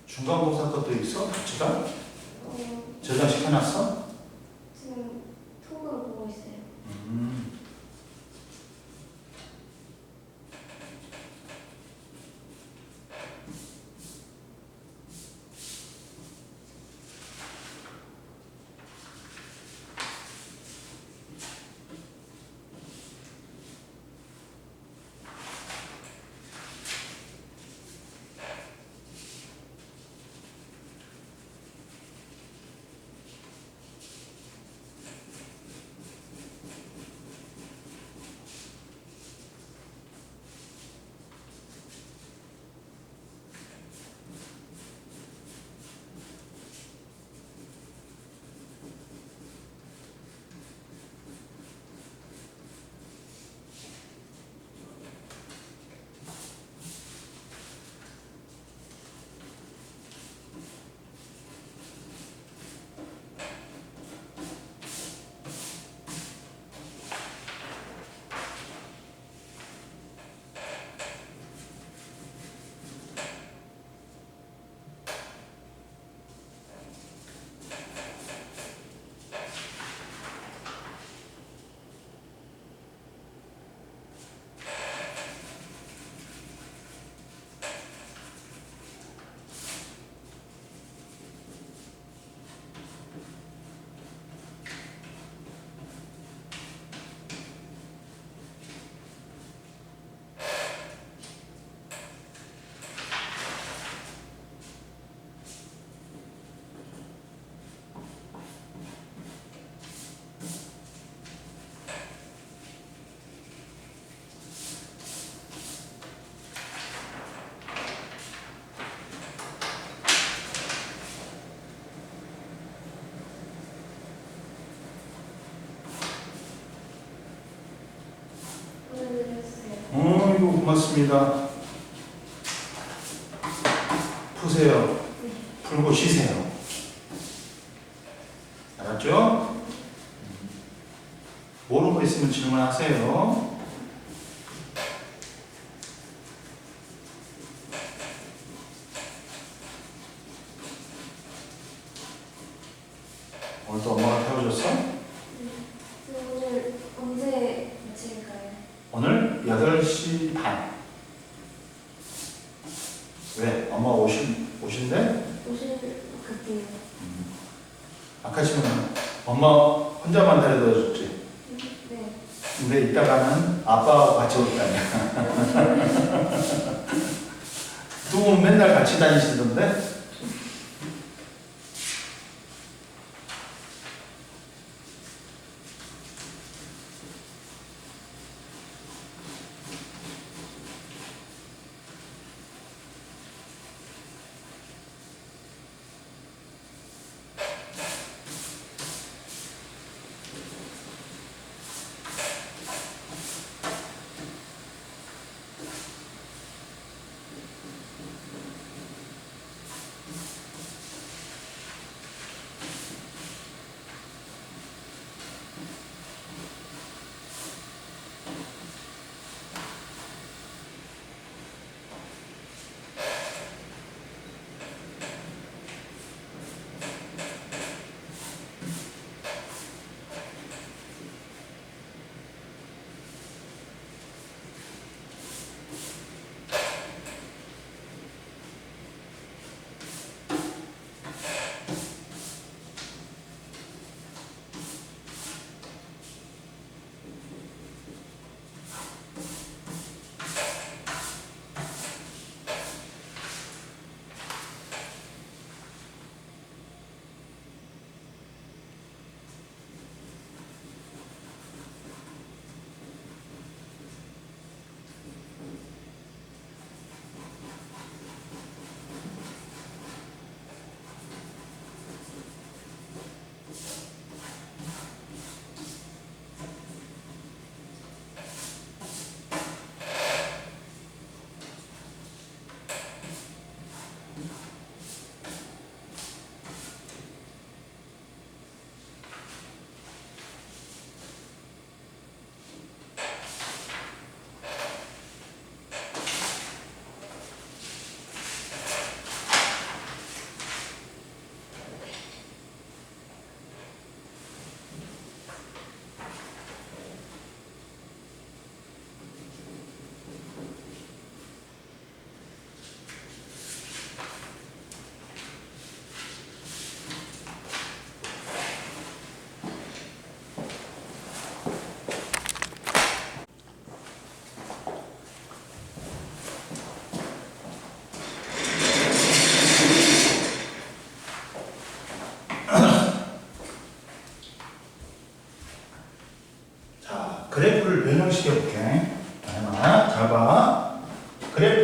[SPEAKER 2] 중간고사 것도 있어? 답지가? 저장시켜놨어?
[SPEAKER 1] 지금 톡으로 보고 있어요. 보내드렸어요.
[SPEAKER 2] 이거 고맙습니다. 푸세요. 풀고 쉬세요. 알았죠? 모르는 거 있으면 질문하세요. 오늘도 엄마가 태워줬어?
[SPEAKER 1] 오늘 언제 마칠까요?
[SPEAKER 2] 오늘 8시 반. 왜? 엄마 오신대?
[SPEAKER 1] 오실 것 같아요.
[SPEAKER 2] 아까 지금 엄마 혼자만 데려다 줬지?
[SPEAKER 1] 네.
[SPEAKER 2] 근데 이따가는 아빠하고 같이 올 거 아니야. 두 분 맨날 같이 다니시던데?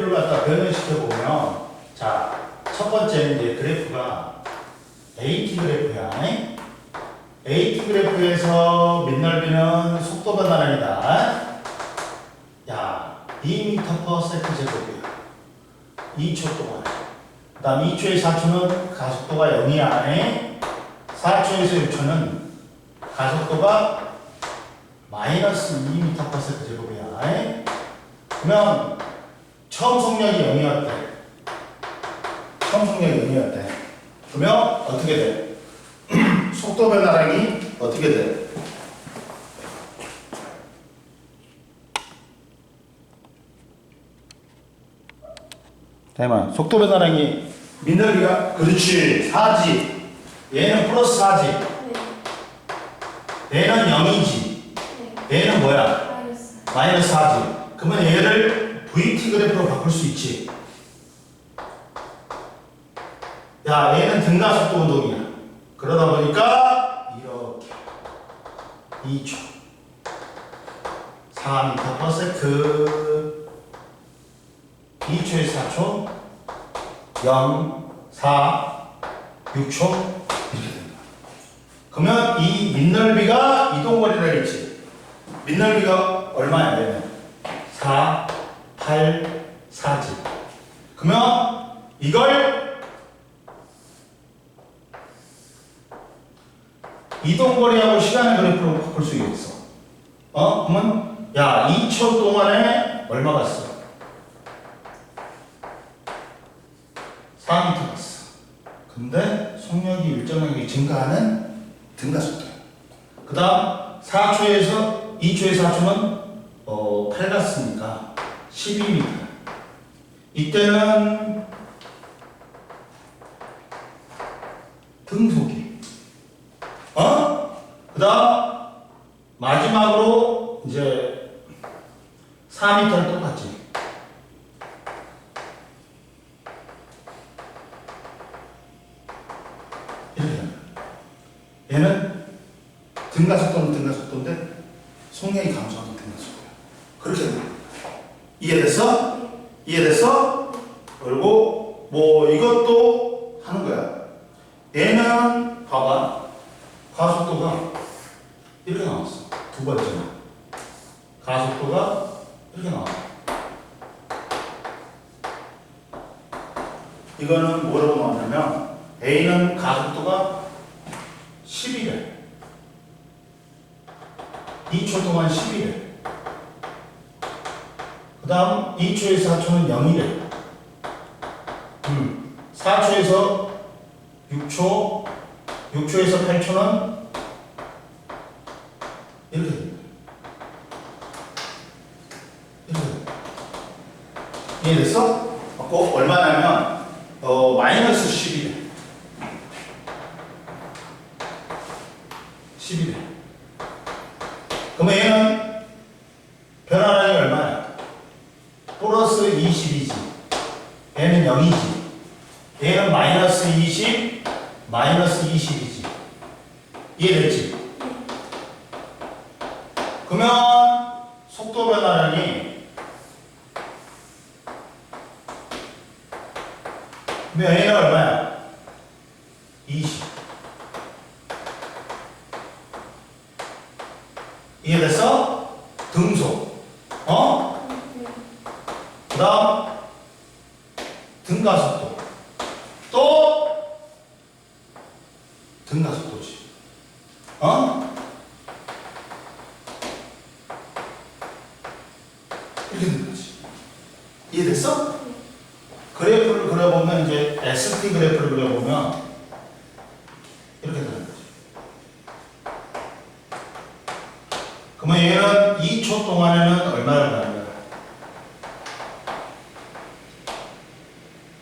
[SPEAKER 2] 그래프를 갖다 변형시켜 보면, 자, 첫 번째 이제 그래프가 AT 그래프야. AT 그래프에서 밑넓이는 속도 변화량이다. 야, 2m/s 제곱이야. 2초 동안. 그 다음 2초에 4초는 가속도가 0이야. 4초에서 6초는 가속도가 마이너스 2m/s 제곱이야. 그러면 처음 속력이 0이었대. 처음 속력이 0이었대. 그러면 어떻게 돼? 속도 변화량이 어떻게 돼? 잠깐만, 속도 변화량이 밑넓이가 그렇지 4지. 얘는 플러스 4지.
[SPEAKER 1] 네.
[SPEAKER 2] 얘는 0이지.
[SPEAKER 1] 네.
[SPEAKER 2] 얘는 뭐야?
[SPEAKER 1] 마이너스.
[SPEAKER 2] 마이너스 4지. 그러면 얘를 VT 그래프로 바꿀 수 있지. 야, 얘는 등가속도 운동이야. 그러다 보니까 이렇게 2초 4m/s 2초에서 4초 0, 4, 6초 이렇게 됩니다. 그러면 이 밑넓이가 이동거리라 했지. 밑넓이가 얼마야? 얘는 4, 8, 4지. 그러면 이걸 이동거리하고 시간의 그래프로 바꿀 수 있어. 그러면 야 2초 동안에 얼마 갔어? 4m 갔어. 근데 속력이 일정하게 증가하는 등가속도야. 그 다음 4초에서 2초에서 4초는 8 갔으니까 12m. 이때는 등속이 그 다음 마지막으로 이제 4m를 똑같지. 이렇게 얘는 등가속도는 등가속도인데 속력이 감소하는 등가속도야. 그렇게 됩니다. 이해됐어? 이해됐어? 그리고 뭐 이것도 하는 거야. 얘는 봐봐. 가속도가 이렇게 나왔어. 두 번째는 가속도가 이렇게 나왔어. 이거는 뭐라고 나왔냐면 A는 가속도가 10이래. 2초 동안 10이래. 그 다음 2초에서 4초는 0이래. 4초에서 6초, 6초에서 8초는 이렇게 됩니다. 이렇게 됩니다. 이해됐어? 얼마냐면 마이너스 10이래. 10이래. 그러면 얘는 변화량이 얼마야? 플러스 20이지. 얘는 0이지. 얘는 마이너스 20, 마이너스 20이지. 이해됐지? 그러면 속도 변화량이 얘는 얼마야? 20. 이해됐어? 등속. 그 다음 등가속도. 또 등가속도지. 이렇게 되는 거지. 이해됐어? 그래프를 그려보면 이제 ST 그래프를 그려보면 이렇게 되는 거지. 그러면 얘는 2초 동안에는 얼마를 가는 거야?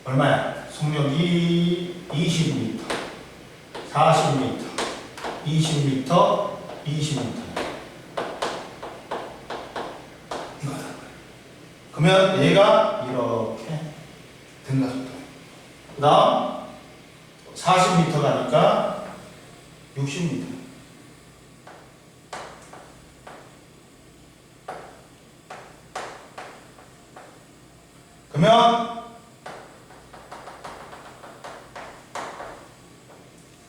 [SPEAKER 2] 얼마야? 속력이 20m, 40m, 20m, 20m. 이거다. 그러면 얘가 이렇게 등가속도. 그 다음 40m 가니까 60m. 그러면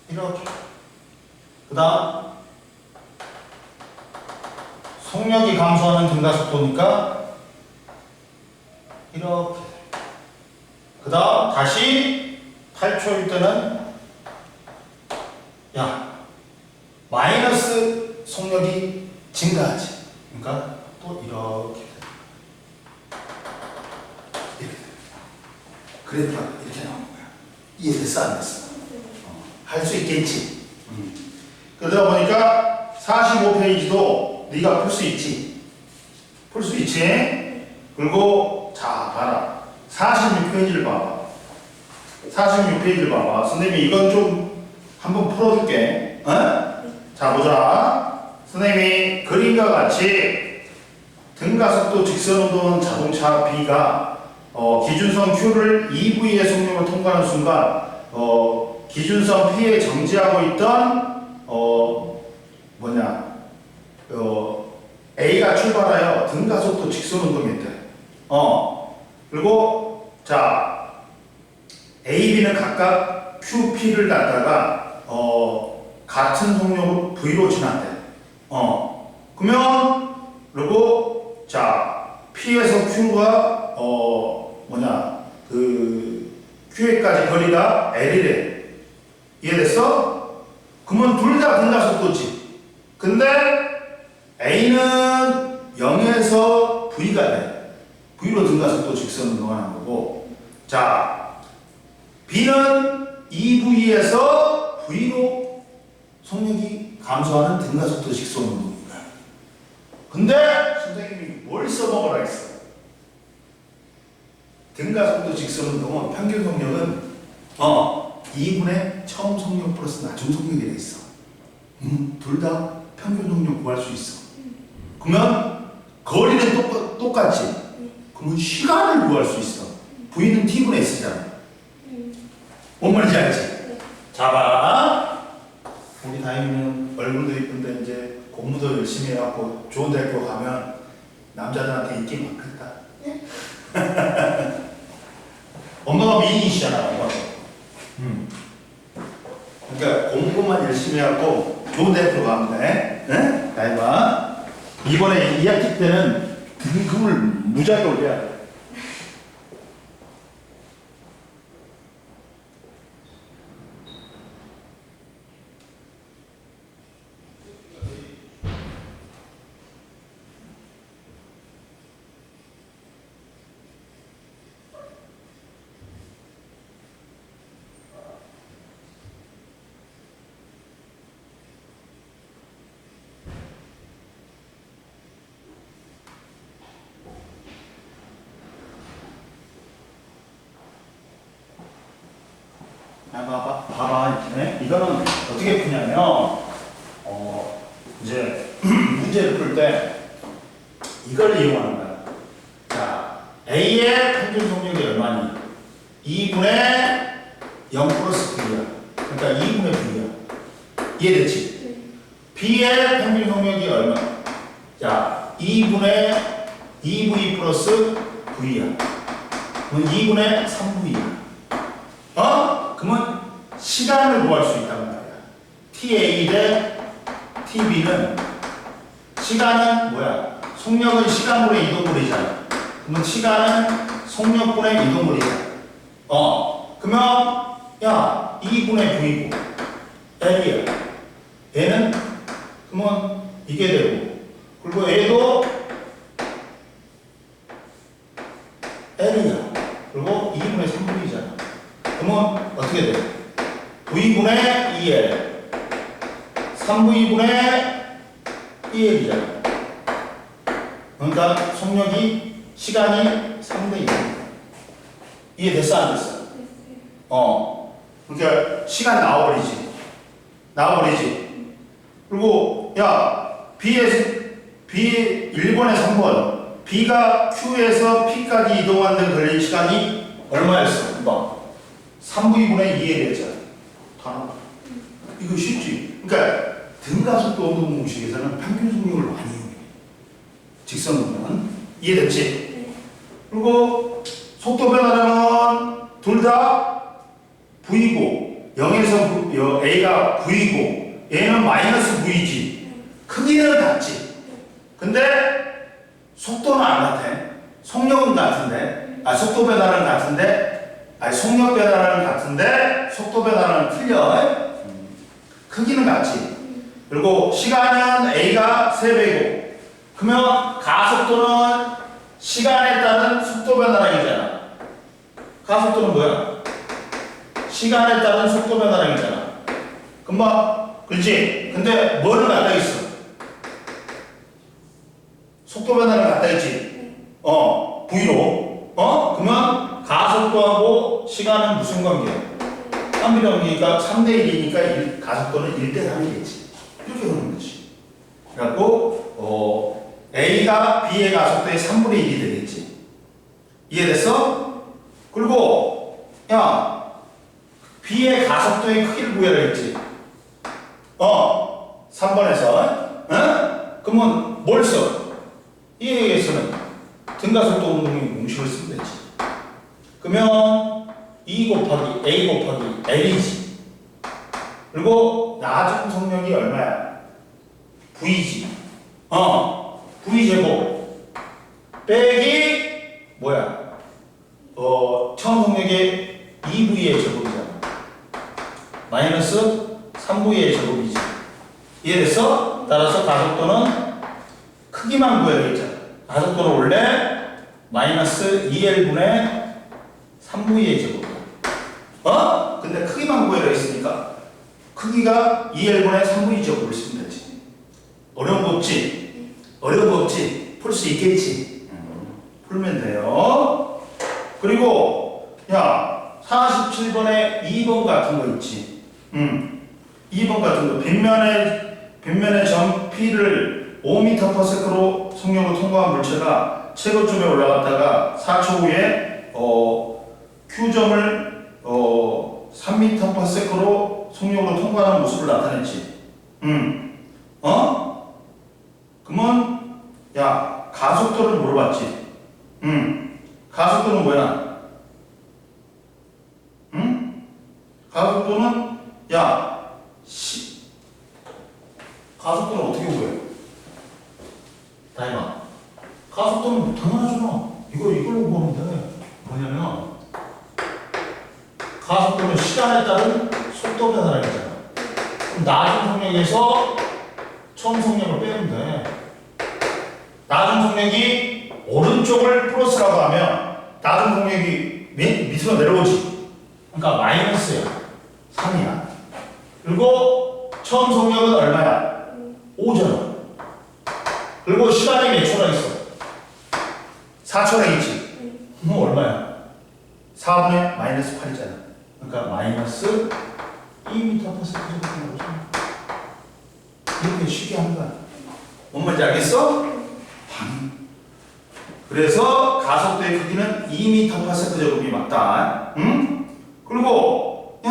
[SPEAKER 2] 이렇게. 그 다음 속력이 감소하는 등가속도니까 이렇게. 그 다음 다시 8초일 때는 마이너스 속력이 증가하지. 그러니까 또 이렇게. 이렇게. 그래프가 이렇게 나오는 거야. 이해됐어 안 됐어? 할 수 있겠지. 그러다 보니까 45페이지도 네가 풀 수 있지. 풀 수 있지. 그리고 자 봐라. 46페이지를 봐봐. 46페이지를 봐봐. 선생님이 이건 좀 한번 풀어줄게. 어? 자 보자. 선생님이 그림과 같이 등가속도 직선운동 자동차 B가 기준선 Q를 EV의 속력을 통과하는 순간 기준선 P에 정지하고 있던 A가 출발하여 등가속도 직선운동했대. 그리고 자 A, B는 각각 Q, P를 갖다가 같은 속력으로 V로 지났대. 그러면 그리고 자 P에서 Q가 Q에까지 거리가 L이래. 이해됐어? 그러면 둘 다 등가속도지. 근데 A는 0에서 V가 돼. V로 등가속도 직선운동하는 거고, 자 B는 2V에서 V로 속력이 감소하는 등가속도 직선운동입니다. 근데 선생님이 뭘 써먹으라 했어? 등가속도 직선운동은 평균 속력은 2분의 처음 속력 플러스 나중 속력이 돼 있어. 둘 다 평균 속력 구할 수 있어. 그러면 거리는 똑같지. 그러면 시간을 구할 수 있어. V는 T분의 S잖아. 뭔 말인지 알지? 자 봐. 우리 다임이는 얼굴도 이쁜데 이제 공부도 열심히 해갖고 좋은 대학교 가면 남자들한테 인기 많겠다. 엄마가 미인이시잖아. 엄마가. 그러니까 공부만 열심히 해갖고 좋은 대학교 가면 돼. 네? 다임아. 이번에 2학기 때는 등급을 무지하게 올려야 돼. 봐봐. 이거는 어떻게 푸냐면, 이제, 문제를 풀 때, 이걸 이용하는 거야. 자, A의 평균 속력이 얼마니? 2분의 0 플러스 V야. 그러니까 2분의 V야. 이해됐지? B의 평균 속력이 얼마? 자, 2분의 2V 플러스 V야. 그럼 2분의 3V야. 그러면 시간을 구할 수 있단 말이야. TA 대 TB는 시간은 뭐야? 속력은 시간분의 이동거리잖아. 그러면 시간은 속력분의 이동거리잖아. 그러면 야 2분의 V고 L이야. 얘는 그러면 이게 되고, 그리고 얘도 L이야. 그리고 2분의 3V잖아. 그러면 어떻게 돼? V분의 2L 3V분의 2L이잖아. 그러니까 속력이 시간이 3대 2. 이해됐어 안 됐어? 그러니까 시간 나와버리지. 그리고 야 B 1번에 3번 B가 Q에서 P까지 이동하는 데 걸린 시간이 얼마였어? 금방 3V분의 2L이었잖아. 다 나와. 이거 쉽지? 그러니까 등가속도 운동 공식에서는 평균 속력을 많이 이용해. 직선운동은. 이해됐지? 그리고 속도 변화량은 둘 다 V고 0에서 A가 V고 얘는 마이너스 V지. 크기는 같지. 근데 속도는 안 같아. 속력은 같은데, 속도 변화는 같은데, 속력 변화는 같은데 속도 변화는 틀려. 크기는 같지. 그리고 시간은 A가 3배고 그러면 가속도는 시간에 따른 속도 변화량이잖아. 가속도는 뭐야? 시간에 따른 속도 변화량이잖아. 금방 그렇지? 근데 뭐를 갖다 있어? 속도 변화를 갖다 있지? V로. 그러면 가속도하고 시간은 무슨 관계야? 3비 관계니까 3대 1이니까 가속도는 1대 3이겠지. 이렇게 보는 거지. 그래갖고 A가 B의 가속도의 3분의 1이 되겠지. 이해됐어? 그리고 야 B의 가속도의 크기를 구해라 했지. 3번에서 그러면 뭘 써? 이에서는 등가속도 운동의 공식을 쓰면 되지. 그러면 E 곱하기 A 곱하기 L이지. 그리고 나중 속력이 얼마야? V지. V 제곱 빼기 뭐야? 처음 속력의 2V의 제곱이잖아. 마이너스 3V의 제곱이지. 이해됐어? 따라서 가속도는 크기만 구해야겠잖아. 가속도는 원래 마이너스 2L분의 3V의 제곱이야. 근데 크기만 구해라 했으니까 크기가 2L분의 3V 제곱을 쓰면 되지. 어려운 거 없지? 어려운 거 없지? 풀 수 있겠지? 풀면 돼요. 그리고 야 47번에 2번 같은 거 있지? 2번 같은 거 빗면의 점 P를 5m/s로 속력으로 통과한 물체가 최고점에 올라갔다가 4초 후에 Q점을 3m/s로 속력으로 통과하는 모습을 나타냈지. 그러면 야 가속도를 물어봤지. 가속도는 뭐야? 가속도는 가속도는 어떻게 구해? 다이마. 가속도는 당연하잖아. 이걸로 구하면 돼. 뭐냐면 가속도는 시간에 따른 속도 변화량이잖아. 그럼 낮은 속력에서 처음 속력을 빼면 돼. 낮은 속력이 오른쪽을 플러스라고 하면 낮은 속력이 밑으로 내려오지. 그러니까 마이너스야. 3이야. 그리고 처음 속력은 얼마야? 5잖아. 그리고 시간이 몇 초나 있어? 4초나 있지. 그럼 얼마야? 4분의 마이너스 8이잖아. 그러니까 마이너스 2m/s 이렇게 쉽게 하는 거야. 뭔 말인지 알겠어? 그래서 가속도의 크기는 2m/s제곱이 맞다. 그리고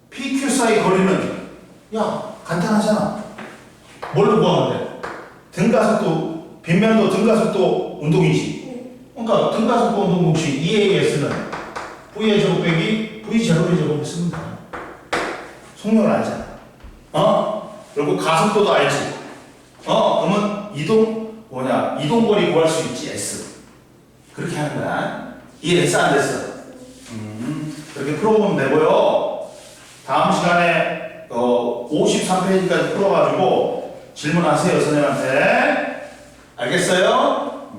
[SPEAKER 2] PQ 사이 거리는 간단하잖아. 뭘로 구하면 돼? 등가속도, 빗면도 등가속도 운동이지. 그러니까 등가속도 운동 공식 EAS는 V의 제곱 빼기 V 제로의 제곱을 쓰면 돼. 속력을 알잖아. 그리고 가속도도 알지. 그러면 이동거리 구할 수 있지. S. 그렇게 하는 거야. 이해됐어 안 됐어? 이렇게 풀어보면 되고요. 다음 시간에 53페이지까지 풀어가지고 질문하세요 선생님한테. 알겠어요?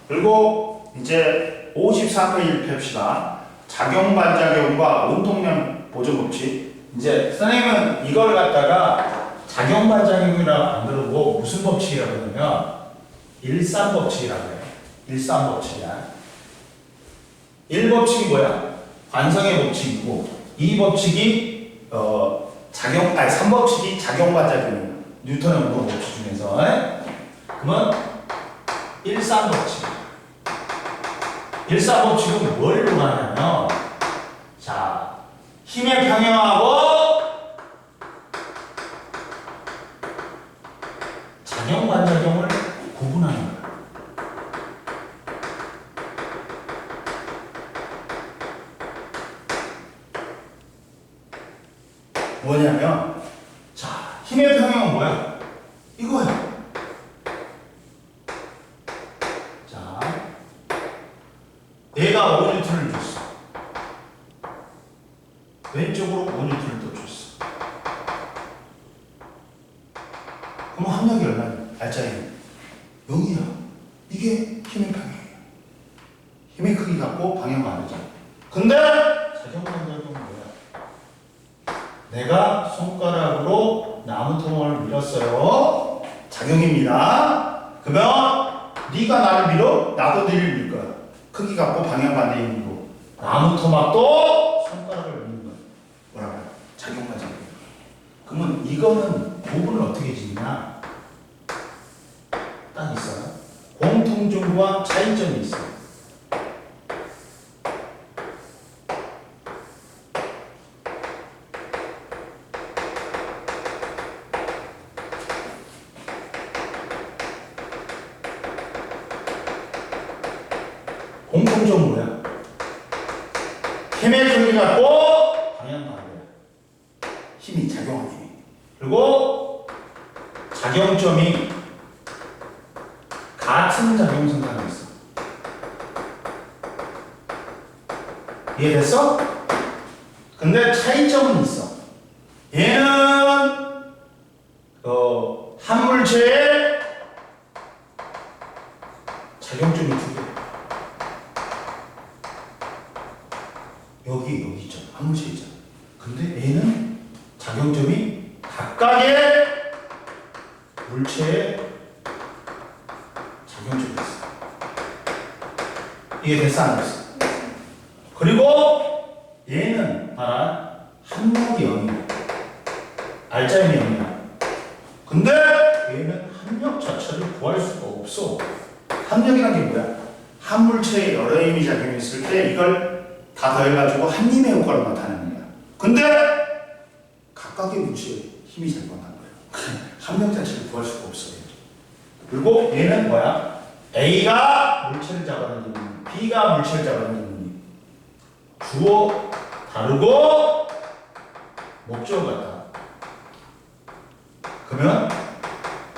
[SPEAKER 2] 그리고 이제 54페이지 펴시다. 작용반작용과 운동량 보존법칙. 이제 선생님은 이걸 갖다가 작용반작용이라고 안 그러고 무슨 법칙이라고 그러냐면 일산법칙이라고 해요. 일산법칙이야. 1법칙이 뭐야? 관성의 법칙이고 2법칙이 3법칙이 작용반작용이야. 뉴턴의 운동 법칙 중에서. 그러면 일산법칙. 일산법칙은 뭘 논하냐면 자 힘의 평형하고 작용반작용을 구분하는 거야. 뭐냐면, 자, 힘의 평형은 뭐야? 이거야. 자, 얘가 5N을 줬어. 왼쪽으로 5N을 또 줬어. 그럼 합력이 얼마냐? 알짜리 0이야. 이게 힘의 평형이야. 힘의 크기 갖고 방향 다르잖아. 근데 작용관절은 뭐야? 내가 손가락으로 나무통을 밀었어요. 작용입니다. 그러면 네가 나를 밀어, 나도 너를 밀 거야. 크기 갖고 방향 반대에 있는 거. 나무토막도 손가락을 미는 거야. 뭐라고? 작용관절. 그러면 이거는 부분을 어떻게 짓냐? 딱 있어요. 공통점과 차이점이 있어. 공통점 뭐야? 힘의 크기 갖고 방향 반대야. 힘이 작용하는 힘이. 그리고 작용점이 같은 작용성상에 있어. 이해됐어? 근데 차이점은 있어. 얘는 한 물체의 작용점이 두 개. 여기 있잖아. 한 물체 있잖아. 근데 얘는 작용점이 각각의 물체의 작용점이 있어. 이게 됐어 안 됐어? 그리고 얘는 봐라. 합력이 0이야. 알짜임이 0이야. 근데 얘는 합력 자체를 구할 수가 없어. 합력이란 게 뭐야? 한 물체에 여러 힘이 작용했을 때 이걸 다 더해가지고 한 힘의 효과를 나타내는 거야. 근데 각각의 물체에 힘이 작용한다는 거야. 합력 자체를 구할 수가 없어. 그리고 얘는 뭐야? A가 물체를 잡아당기는 힘, B가 물체를 잡아당기는 힘. 주어 다르고 목적 같다. 그러면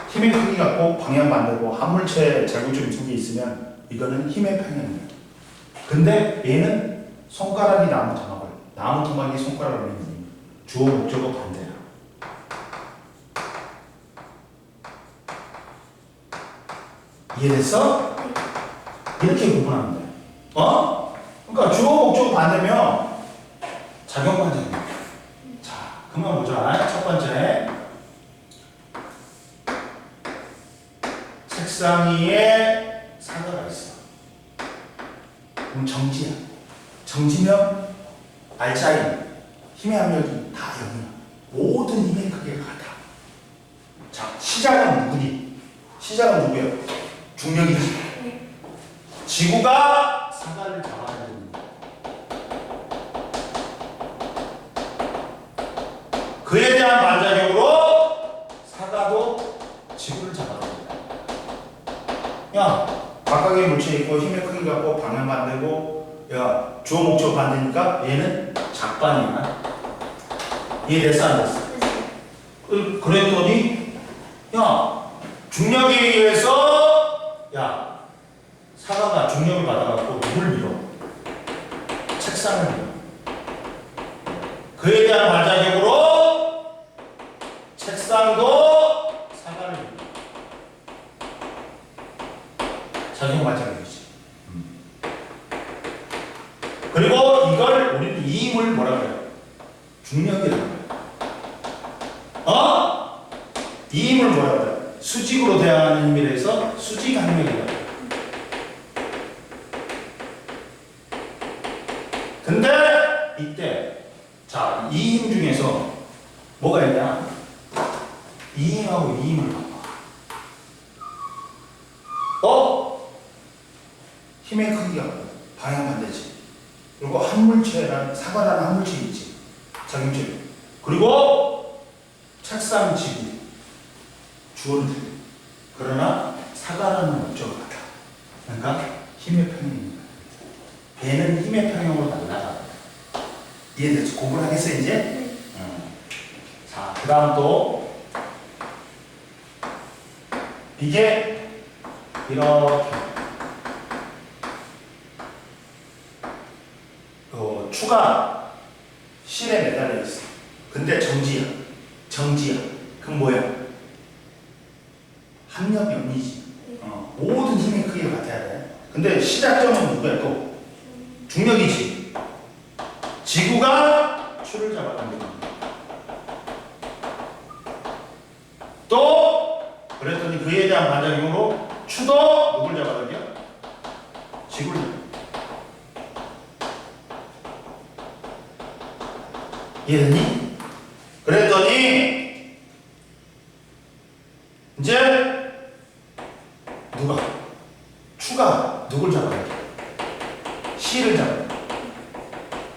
[SPEAKER 2] 힘의 크기 갖고 방향 반대고 한 물체에 작용점이 두 개 있으면 이거는 힘의 평형이야. 근데 얘는 손가락이 나무토막을, 나무토막이 손가락을 밀는 힘. 주어 목적어 반대야. 이해됐어? 이렇게 구분하면 돼. 그러니까 주어 목적어 반대면 작용 관점이야. 자, 그만 보자. 첫 번째. 책상 위에 사과가 있어. 그럼 정지야. 정지면 알짜임, 힘의 압력이 다 0이야. 모든 힘의 크기가 같아. 자, 시작은 누구니? 시작은 누구야? 중력이지. 지구가 사과를 잡아야 됩니다. 그에 대한 반작용으로 사과도 지구를 잡아야 됩니다. 야, 각각의 물체에 있고 힘의 크기 갖고 방향 반대고, 야, 주어 목적 반대니까 얘는 작반이야. 이해됐어 안 됐어? 그랬더니 야, 중력에 의해서 야, 사과가 중력을 받아갖고 누굴 밀어? 책상을 밀어. 그에 대한 반작용으로 책상도 사과를 밀어. 작용 반작용이지. 그리고 이걸 우리는 이 힘을 뭐라 그래요? 중력이라고 해요. 이 힘을 뭐라 그래요? 수직으로 대항하는 힘에 대해서 수직 항력이라고 해요. 근데 이때 자, 이 힘 중에서 뭐가 있냐? 이 힘하고 이 힘을 봐봐. 힘의 크기가 방향 반대지. 그리고 한 물체라는 사과라는 한 물체 있지. 작용점. 그리고 책상 지구. 주어는 틀려. 그러나 사과라는 목적을 같아. 그러니까 힘의 평형입니다. 배는 힘의 평형으로 날아가. 이해됐죠? 공부를 하겠어 이제?
[SPEAKER 1] 네.
[SPEAKER 2] 자, 그 다음 또 이게 이렇게 추가 실에 매달려 있어. 근데 정지야. 정지야. 그럼 뭐야? 합력이 아니지. 모든 힘의 크기가 같아야 돼. 근데 시작점은 누구야 또? 중력이지. 지구가 추를 잡아당기는 거야. 또 그랬더니 그에 대한 반작용으로 추도 누굴 잡아당겨? 지구를 잡아. 이해됐니? 그랬더니 이제 누가? 추가 누굴 잡아야 돼? C를 잡아야 돼.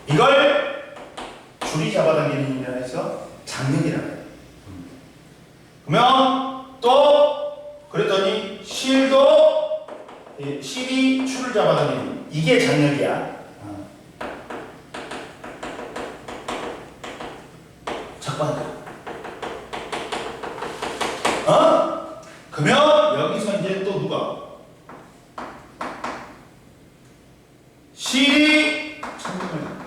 [SPEAKER 2] 이걸 줄이 잡아당기는 면에서 장력이라고 해요. 그러면 또 그랬더니 실이 추를 잡아당기는 이게 장력이야. 그러면 여기서 이제 또 누가? 실이 천장을 잡는다.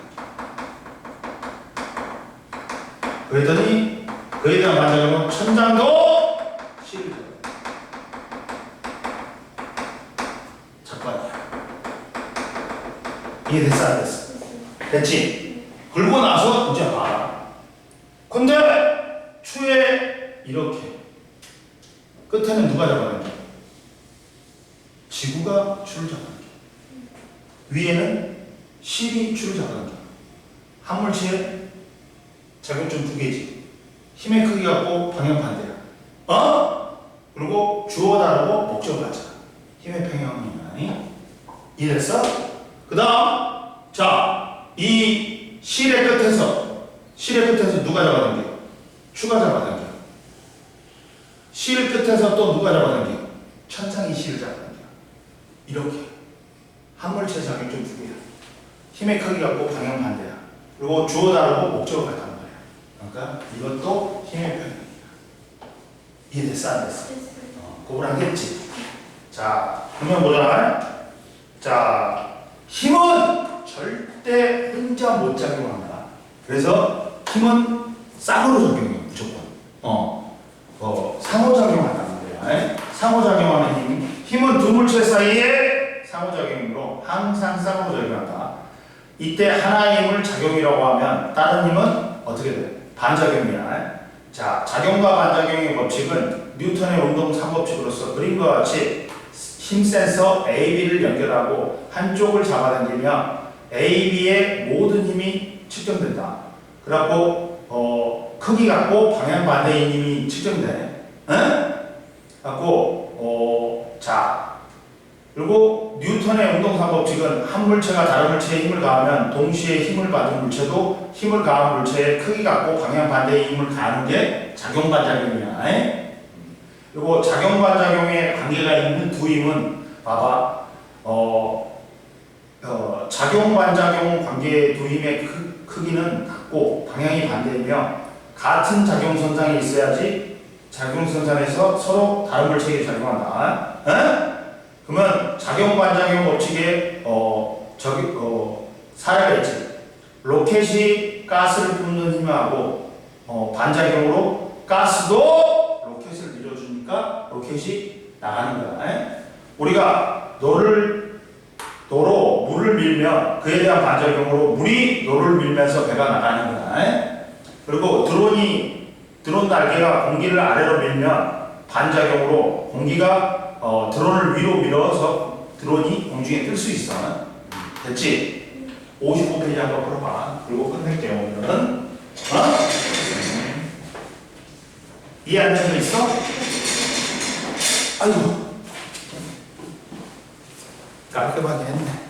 [SPEAKER 2] 그랬더니 그에 대한 반작용은 천장도 실을 잡는다. 잠깐만. 이해됐어 안 됐어? 됐지? 그러고 나서 이제 봐라. 근데 추에 이렇게 끝에는 누가 잡아당겨? 지구가 추를 잡아당겨. 위에는 실이 추를 잡아당겨. 한 물체의 작용점 두 개지. 힘의 크기 갖고 방향 반대야. 그리고 주어 다르고 목적 같잖아. 힘의 평형이. 이해됐어? 그 다음 자, 이 실의 끝에서 누가 잡아당겨? 추가 잡아당겨. 실 끝에서 또 누가 잡아당겨? 천장이 실을 잡아당겨. 이렇게 한 물체 작용점 두 개야. 힘의 크기 갖고 방향 반대야. 그리고 주어 다르고 목적어 같단 말이야. 그러니까 이것도 힘의 평형이야. 이해됐어 안 됐어? 그걸 하겠지. 자, 그러면 뭐라? 자, 힘은 절대 혼자 못 작용한다. 그래서 힘은 쌍으로 작용해 무조건. 상호작용한다는 거예요. 상호작용하는 힘은 두 물체 사이에 상호작용으로 항상 상호작용한다. 이때 하나의 힘을 작용이라고 하면 다른 힘은 어떻게 돼? 반작용이야. 자, 작용과 반작용의 법칙은 뉴턴의 운동 3법칙으로서 그림과 같이 힘 센서 AB를 연결하고 한쪽을 잡아당기면 AB의 모든 힘이 측정된다. 그래갖고 크기 갖고 방향 반대인 힘이 측정돼. 자, 그리고 뉴턴의 운동 3법칙은 한 물체가 다른 물체에 힘을 가하면 동시에 힘을 받은 물체도 힘을 가한 물체의 크기 갖고 방향 반대의 힘을 가하는 게 작용 반작용이야. 그리고 작용 반작용에 관계가 있는 두 힘은 봐봐. 작용 반작용 관계의 두 힘의 크기는 같고 방향이 반대이며 같은 작용선상에 있어야지 작용선상에서 서로 다른 물체에게 작용한다. 그러면 작용 반작용 법칙에 사례가 있지. 로켓이 가스를 뿜는 힘하고 반작용으로 가스도 로켓을 밀어주니까 로켓이 나가는 거야. 우리가 노로 물을 밀면 그에 대한 반작용으로 물이 노를 밀면서 배가 나가는 거야. 그리고 드론 날개가 공기를 아래로 밀면 반작용으로 공기가 드론을 위로 밀어서 드론이 공중에 뜰 수 있어. 됐지? 55페이지 한번 풀어봐. 그리고 끝낼게요. 오늘은. 이해 안 되는 거 있어? 아이고. 깔끔하게 했네.